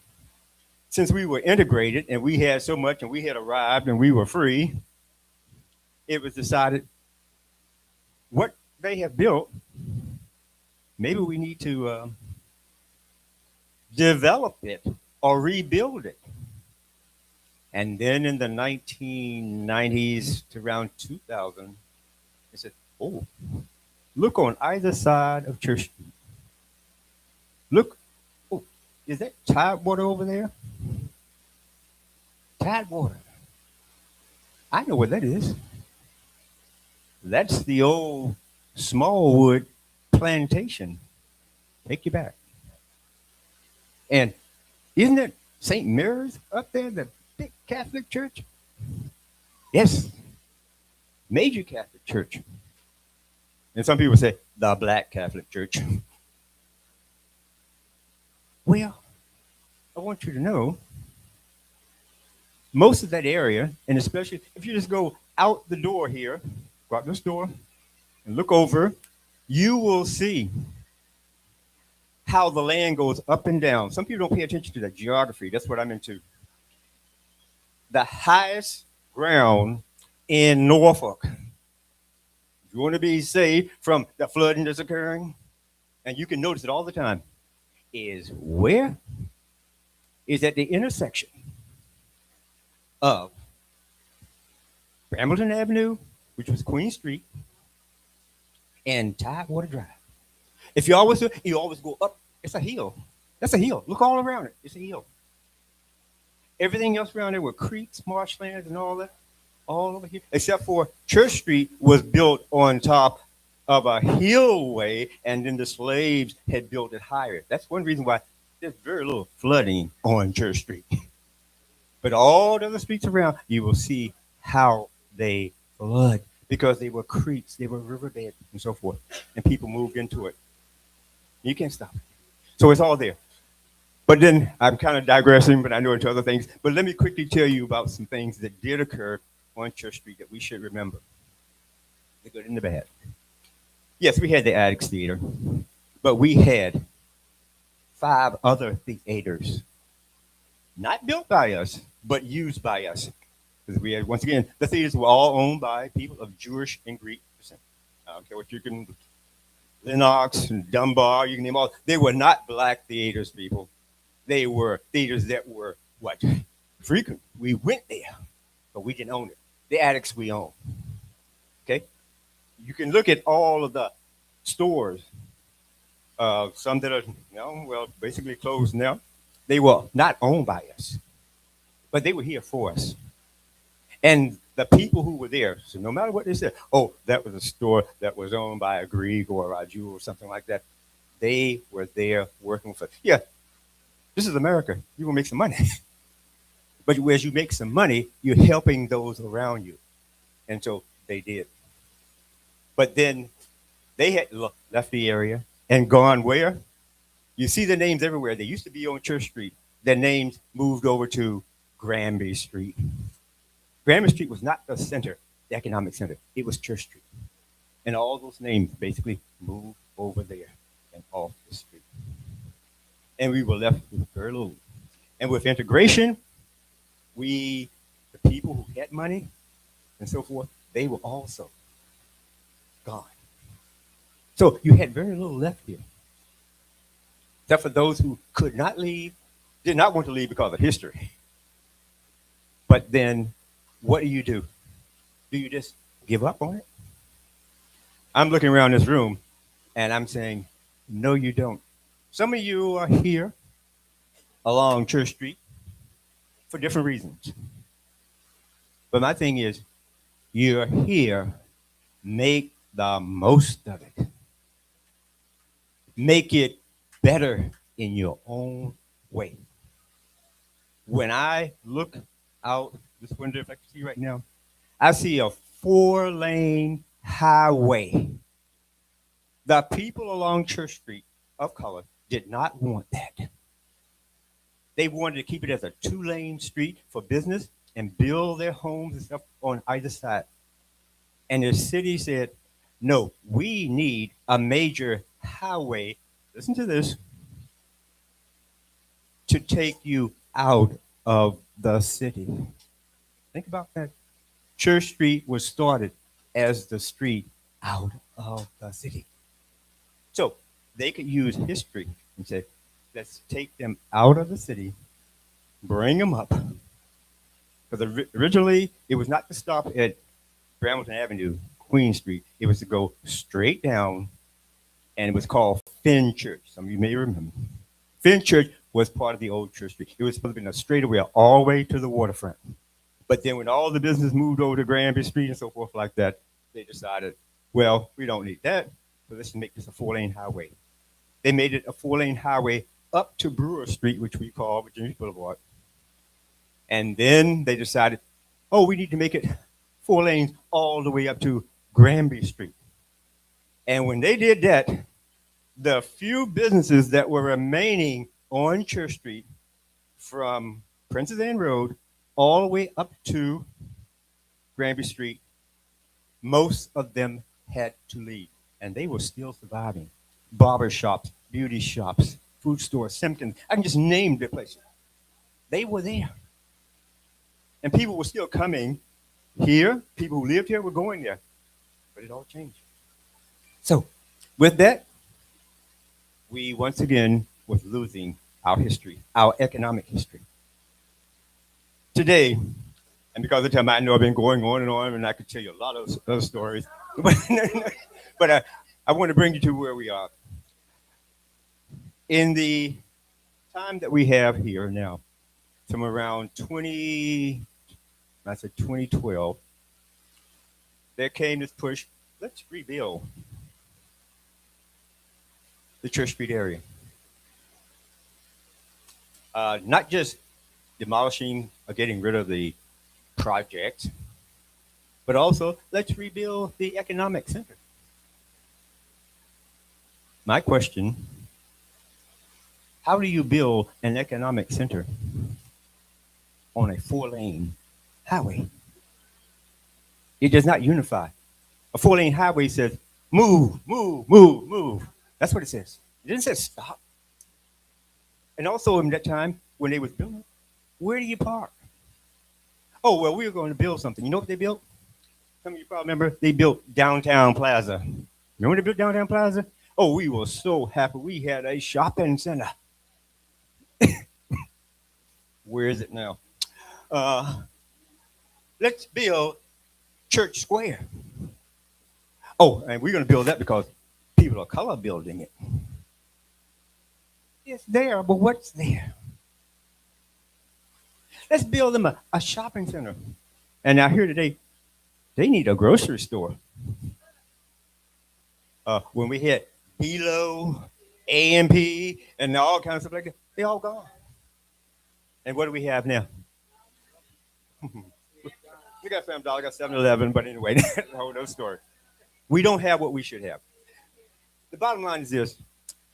since we were integrated and we had so much and we had arrived and we were free, it was decided what they have built, maybe we need to develop it or rebuild it. And then in the 1990s to around 2000, they said, oh, look on either side of Church Street. Look, oh, is that Tidewater over there? Tidewater. I know what that is. That's the old Smallwood plantation. Take you back. And isn't it St. Mary's up there, the big Catholic church? Yes. Major Catholic church. And some people say the Black Catholic Church. Well, I want you to know most of that area, and especially if you just go out the door here, go out this door and look over, you will see how the land goes up and down. Some people don't pay attention to the geography. That's what I'm into. The highest ground in Norfolk, if you want to be saved from the flooding that's occurring, and you can notice it all the time, is where? Is at the intersection of Brambleton Avenue, which was Queen Street, and Tidewater Drive. If you always go up, it's a hill. That's a hill. Look all around it. It's a hill. Everything else around there were creeks, marshlands, and all that, all over here, except for Church Street was built on top of a hillway, and then the slaves had built it higher. That's one reason why there's very little flooding on Church Street. But all the other streets around, you will see how they flood because they were creeks, they were riverbeds, and so forth, and people moved into it. You can't stop it. So it's all there. But then I'm kind of digressing, but I know into other things. But let me quickly tell you about some things that did occur on Church Street that we should remember. The good and the bad. Yes, we had the Addicts Theater, but we had 5 other theaters. Not built by us, but used by us. Because we had, once again, the theaters were all owned by people of Jewish and Greek descent. I don't care what you can, Lennox and Dunbar, you can name all. They were not black theaters, people. They were theaters that were what? Frequent. We went there, but we didn't own it. The Addicts we own. Okay? You can look at all of the stores, some that are, basically closed now. They were not owned by us, but they were here for us. And the people who were there, so no matter what they said, oh, that was a store that was owned by a Greek or a Jew or something like that, they were there working for, yeah, this is America. You will make some money. But as you make some money, you're helping those around you. And so they did. But then they had left the area and gone where? You see the names everywhere. They used to be on Church Street. Their names moved over to Granby Street. Granby Street was not the center, the economic center. It was Church Street. And all those names basically moved over there and off the street. And we were left with very little. And with integration, the people who had money and so forth, they were also gone. So you had very little left here. Except for those who could not leave, did not want to leave because of history. But then what do? Do you just give up on it? I'm looking around this room and I'm saying, no, you don't. Some of you are here along Church Street for different reasons. But my thing is, you're here, make the most of it. Make it better in your own way. When I look out this window, if I can see right now, I see a 4-lane highway. The people along Church Street of color did not want that. They wanted to keep it as a 2-lane street for business and build their homes and stuff on either side. And the city said, no, we need a major highway, listen to this, to take you out of the city. Think about that. Church Street was started as the street out of the city. So they could use history and say, let's take them out of the city, bring them up. Because originally, it was not to stop at Hamilton Avenue, Queen Street. It was to go straight down, and it was called Fenchurch. Some of you may remember. Fenchurch was part of the old Church Street. It was supposed to be a straightaway all the way to the waterfront. But then when all the business moved over to Granby Street and so forth like that, they decided, well, we don't need that, so let's make this a 4-lane highway. They made it a 4-lane highway up to Brewer Street, which we call Virginia Boulevard. And then they decided, oh, we need to make it 4 lanes all the way up to Granby Street. And when they did that, the few businesses that were remaining on Church Street from Princess Anne Road all the way up to Granby Street, most of them had to leave. And they were still surviving. Barber shops, beauty shops, food stores, Simpkins. I can just name the places. They were there. And people were still coming here. People who lived here were going there. But it all changed. So with that, we once again was losing our history, our economic history. Today, and because of the time I know I've been going on, and I could tell you a lot of other stories, but I want to bring you to where we are. In the time that we have here now, from around 2012, there came this push, let's rebuild the Church Street area. Not just demolishing or getting rid of the project, but also let's rebuild the economic center. My question, how do you build an economic center on a 4-lane highway? It does not unify. A 4-lane highway says, move, move, move, move. That's what it says. It didn't say stop. And also in that time, when they was building, where do you park? Oh, well, we were going to build something. You know what they built? Some of you probably remember they built Downtown Plaza. Remember when they built Downtown Plaza? Oh, we were so happy. We had a shopping center. Where is it now? Let's build Church Square. Oh, and we're going to build that because people of color building it. It's there, but what's there? Let's build them a shopping center. And now here today, they need a grocery store. When we had Hilo, A&P, and all kinds of stuff like that, they all gone. And what do we have now? We got Family Dollar, got 7-Eleven, but anyway, that's a whole other story. We don't have what we should have. The bottom line is this.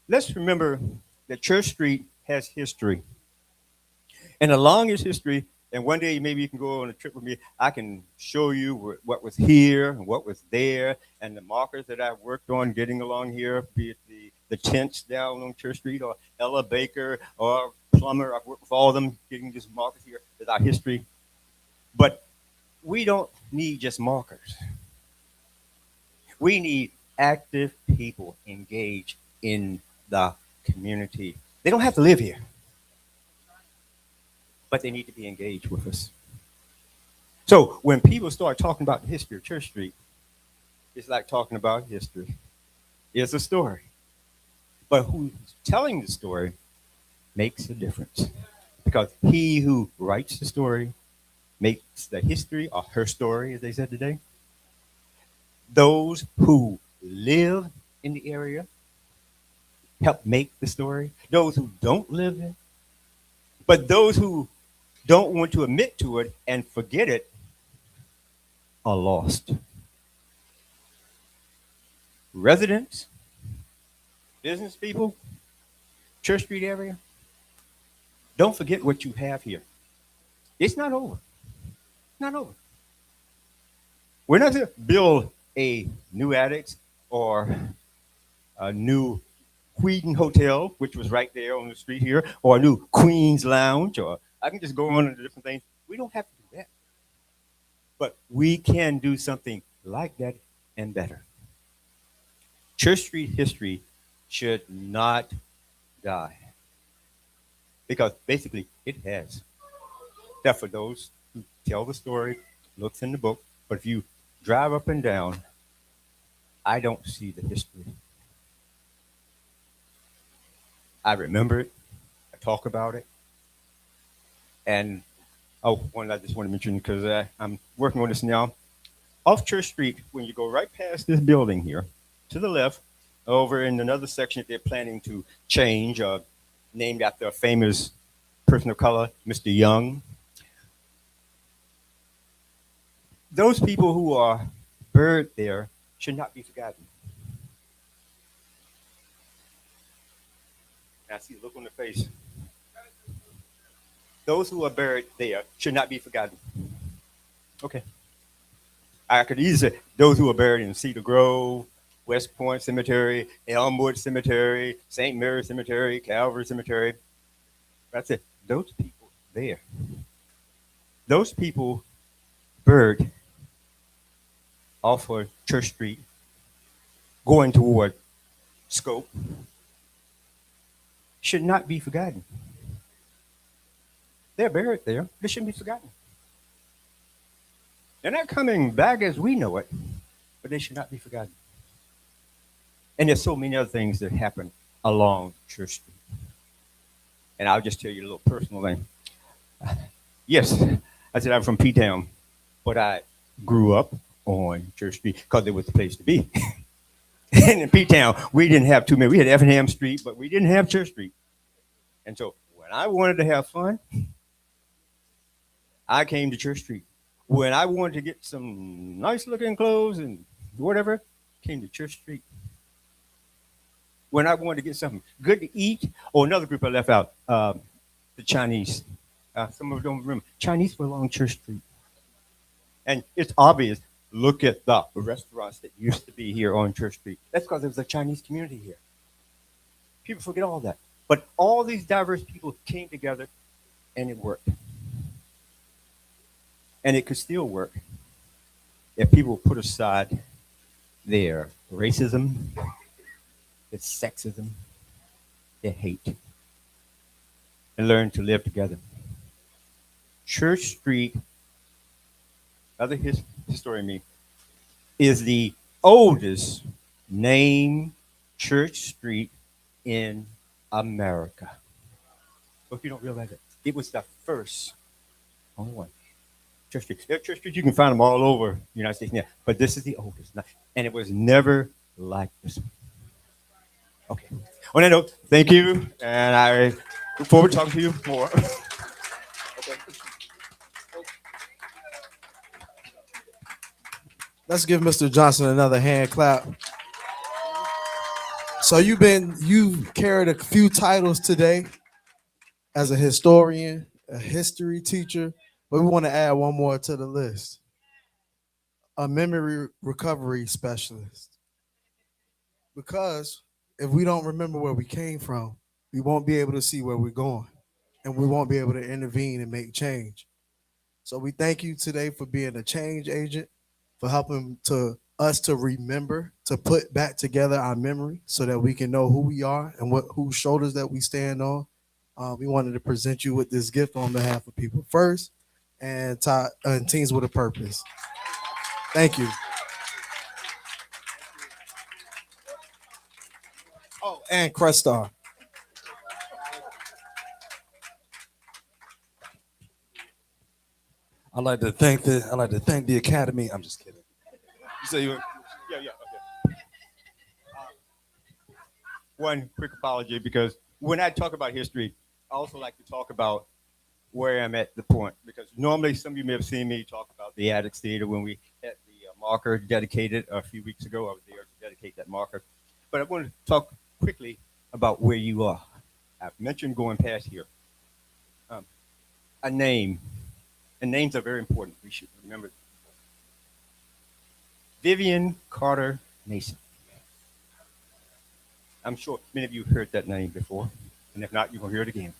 Let's remember that Church Street has history. And along its history, and one day maybe you can go on a trip with me, I can show you what was here and what was there, and the markers that I've worked on getting along here, be it the tents down on Church Street, or Ella Baker, or Plummer. I've worked with all of them getting these markers here as our history. But we don't need just markers. We need active people engaged in the community. They don't have to live here, but they need to be engaged with us. So when people start talking about the history of Church Street, it's like talking about history. It's a story. But who's telling the story makes a difference. Because he who writes the story makes the history, or her story, as they said today. Those who live in the area help make the story. Those who don't live there, but those who don't want to admit to it and forget it are lost. Residents, business people, Church Street area, don't forget what you have here. It's not over. It's not over. We're not going to build a new Attucks or a new Wheaton Hotel, which was right there on the street here, or a new Queen's Lounge, or I can just go on to different things. We don't have to do that. But we can do something like that and better. Church Street history should not die. Because basically it has. Except for those who tell the story, looks in the book. But if you drive up and down, I don't see the history. I remember it. I talk about it. And, one I just want to mention, because I'm working on this now. Off Church Street, when you go right past this building here, to the left, over in another section that they're planning to change, named after a famous person of color, Mr. Young. Those people who are buried there should not be forgotten. I see the look on the face. Those who are buried there should not be forgotten. Okay. I could easily say those who are buried in Cedar Grove, West Point Cemetery, Elmwood Cemetery, St. Mary Cemetery, Calvary Cemetery. That's it. Those people there. Those people buried off of Church Street, going toward Scope, should not be forgotten. They're buried there. They shouldn't be forgotten. They're not coming back as we know it, but they should not be forgotten. And there's so many other things that happen along Church Street. And I'll just tell you a little personal thing. Yes, I said I'm from P-Town, but I grew up on Church Street because it was the place to be. And in P-Town, we didn't have too many. We had Effingham Street, but we didn't have Church Street. And so when I wanted to have fun, I came to Church Street. When I wanted to get some nice looking clothes and whatever, came to Church Street. When I wanted to get something good to eat, or another group I left out, the Chinese. Some of them don't remember. Chinese were along Church Street. And it's obvious. Look at the restaurants that used to be here on Church Street. That's because there was a Chinese community here. People forget all that. But all these diverse people came together and it worked. And it could still work if people put aside their racism, their sexism, their hate, and learn to live together. Church Street, other historian me, is the oldest named church street in America. So if you don't realize it, it was the first only one. Church Street. Church Street, you can find them all over the United States now, but this is the oldest. And it was never like this one. Okay. On that note, thank you. And I look forward to talking to you more. Okay. Let's give Mr. Johnson another hand clap. So you've carried a few titles today as a historian, a history teacher, but we want to add one more to the list. A memory recovery specialist. Because if we don't remember where we came from, we won't be able to see where we're going, and we won't be able to intervene and make change. So we thank you today for being a change agent, for helping us to remember, to put back together our memory so that we can know who we are and whose shoulders that we stand on. We wanted to present you with this gift on behalf of People First and Teens with a Purpose. Thank you. Oh, and Crest Star. I'd like to thank the Academy. I'm just kidding. You say you were, Yeah, okay. One quick apology, because when I talk about history, I also like to talk about where I'm at the point, because normally some of you may have seen me talk about the Addicts Theater when we had the marker dedicated a few weeks ago. I was there to dedicate that marker. But I want to talk quickly about where you are. I've mentioned going past here. A name. And names are very important. We should remember. Vivian Carter Mason. I'm sure many of you heard that name before, and if not, you're going to hear it again.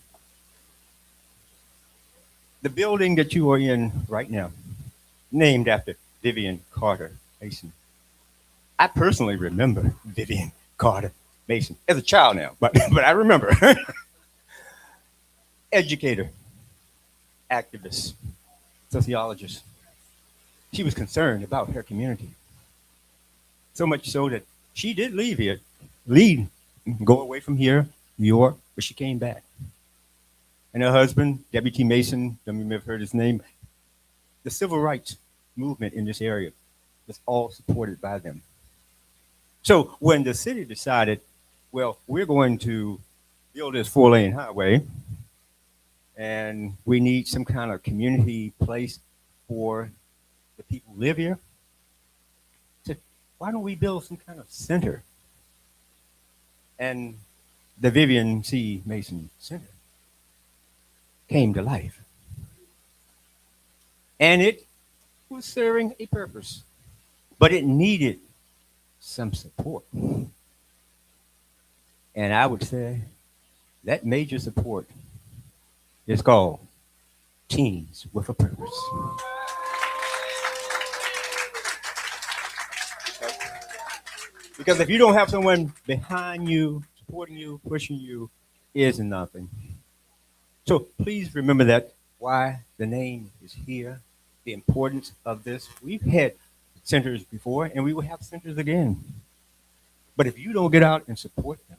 The building that you are in right now, named after Vivian Carter Mason. I personally remember Vivian Carter Mason as a child now, but I remember. Educator, activist, sociologist. She was concerned about her community. So much so that she did go away from here, New York, but she came back. And her husband, W.T. Mason, some of you may have heard his name, the civil rights movement in this area was all supported by them. So when the city decided, well, we're going to build this 4-lane highway, and we need some kind of community place for the people who live here, said, why don't we build some kind of center? And the Vivian C. Mason Center came to life. And it was serving a purpose, but it needed some support. And I would say that major support is called Teens with a Purpose. Because if you don't have someone behind you, supporting you, pushing you, is nothing. So please remember that, why the name is here, the importance of this. We've had centers before, and we will have centers again. But if you don't get out and support them,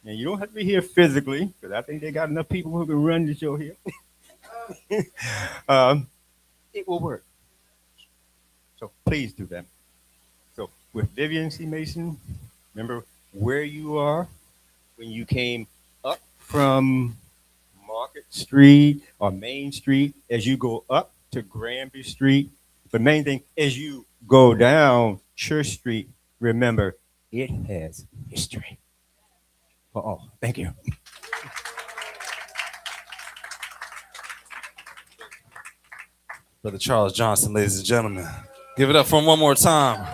and you don't have to be here physically, because I think they got enough people who can run the show here, it will work. So please do that. So with Vivian C. Mason, remember where you are when you came up from Market Street or Main Street, as you go up to Granby Street. The main thing, as you go down Church Street, remember, it has history. Thank you. Brother Charles Johnson, ladies and gentlemen. Give it up for him one more time.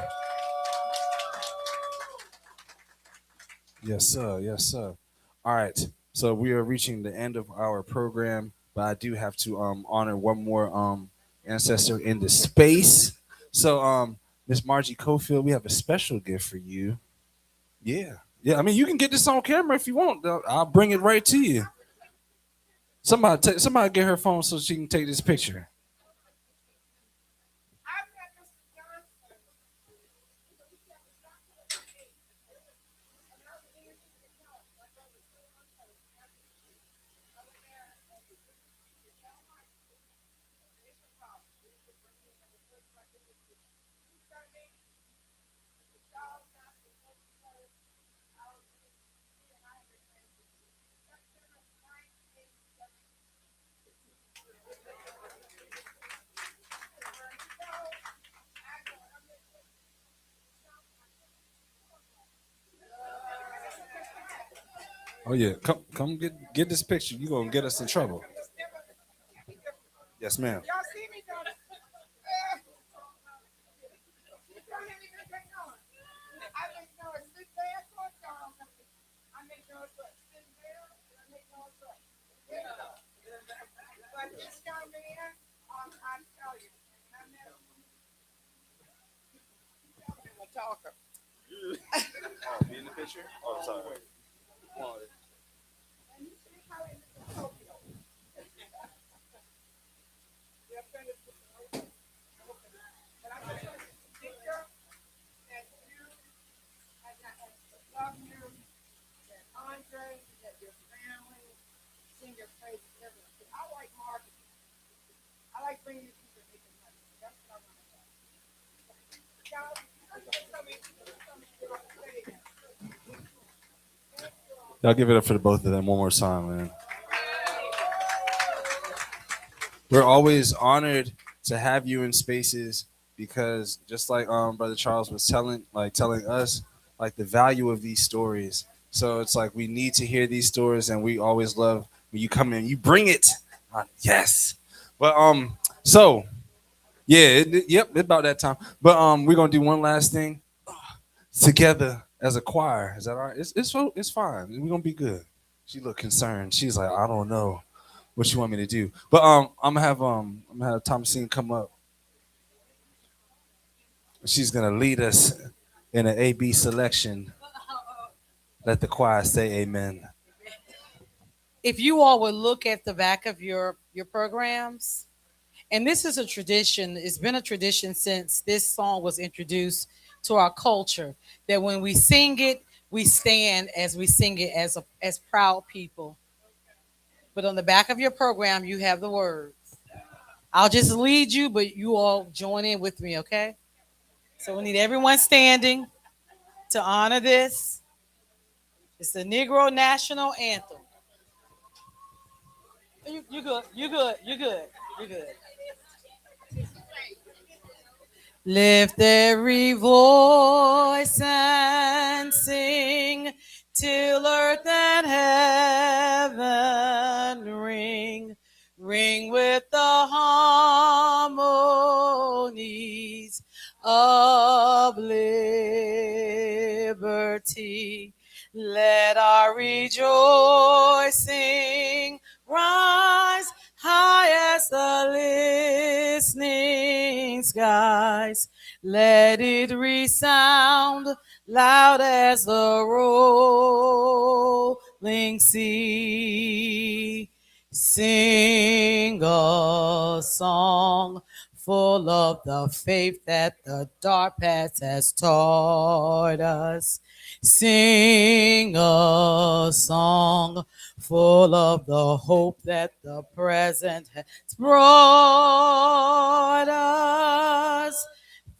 Yes, sir. Yes, sir. All right. So we are reaching the end of our program, but I do have to honor one more ancestor in the space. So Miss Margie Cofield, we have a special gift for you. Yeah. Yeah, I mean, you can get this on camera if you want. I'll bring it right to you. Somebody get her phone so she can take this picture. Oh yeah, come get this picture. You gonna get us in trouble. Yes, ma'am. Be in the picture? Oh, sorry. Y'all give it up for the both of them one more time, man. We're always honored to have you in spaces because just like Brother Charles was telling us like the value of these stories. So it's like we need to hear these stories, and we always love when you come in, you bring it. Yes. But so yeah, yep, it's about that time. But we're gonna do one last thing together as a choir. Is that all right? It's fine. We're gonna be good. She looked concerned. She's like, I don't know what you want me to do. But I'm gonna have Thomasine come up. She's gonna lead us in an A-B selection. Let the choir say amen. If you all would look at the back of your programs, and this is a tradition, it's been a tradition since this song was introduced to our culture, that when we sing it, we stand as we sing it as proud people. But on the back of your program, you have the words. I'll just lead you, but you all join in with me, okay? So we need everyone standing to honor this. It's the Negro National Anthem. You good, you good, you good, you good. Lift every voice and sing till earth and heaven ring. Ring with the harmonies of liberty. Let our rejoicing rise high as the listening skies. Let it resound loud as the rolling sea. Sing a song full of the faith that the dark past has taught us. Sing a song full of the hope that the present has brought us.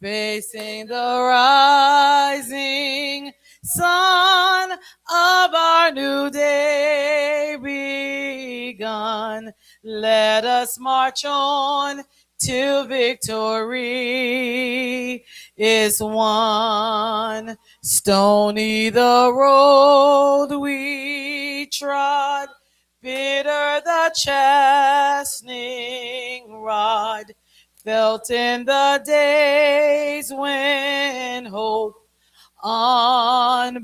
Facing the rising sun of our new day begun. Let us march on till victory is won. Stony the road we trod, bitter the chastening rod, felt in the days when hope unborn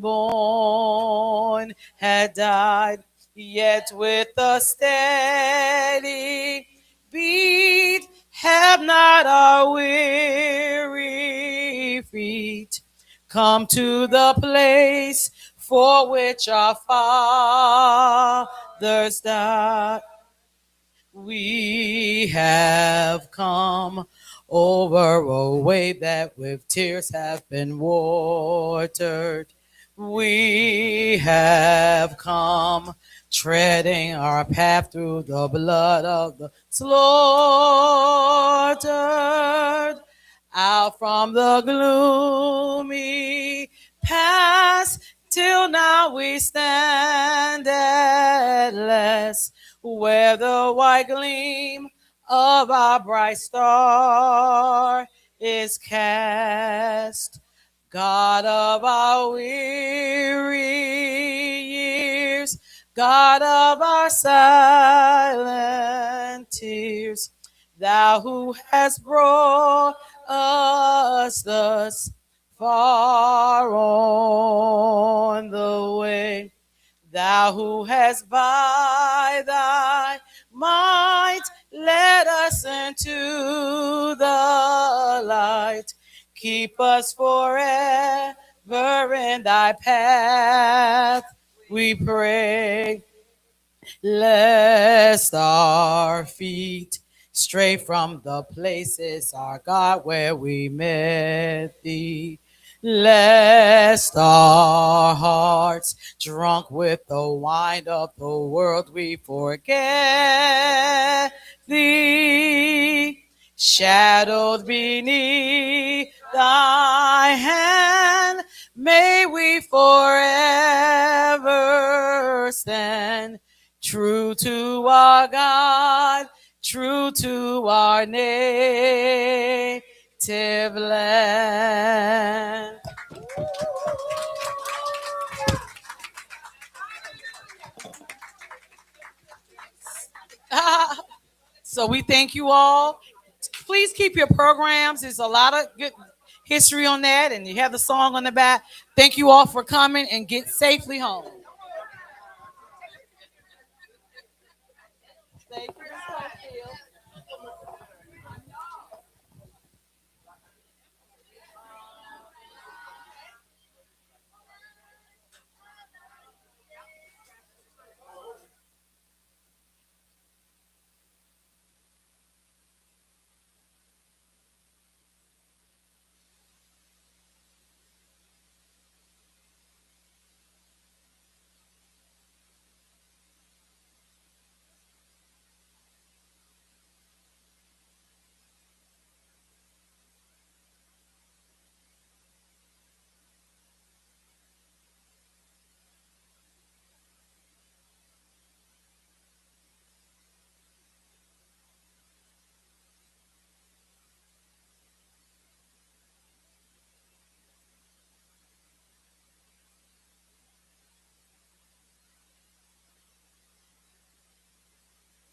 had died, yet with a steady beat have not our weary feet come to the place for which our fathers died. We have come over a way that with tears have been watered. We have come treading our path through the blood of the slaughtered. Out from the gloomy past till now we stand at last, where the white gleam of our bright star is cast. God of our weary years, God of our silent tears, thou who hast brought us thus far on the way, thou who hast by thy might led us into the light, keep us forever in thy path, we pray. Lest our feet stray from the places, our God, where we met thee. Lest our hearts, drunk with the wine of the world, we forget thee. Shadowed beneath thy hand, may we forever stand, true to our God, true to our native land. So we thank you all. Please keep your programs. There's a lot of good history on that, and you have the song on the back. Thank you all for coming, and get safely home. Thank you.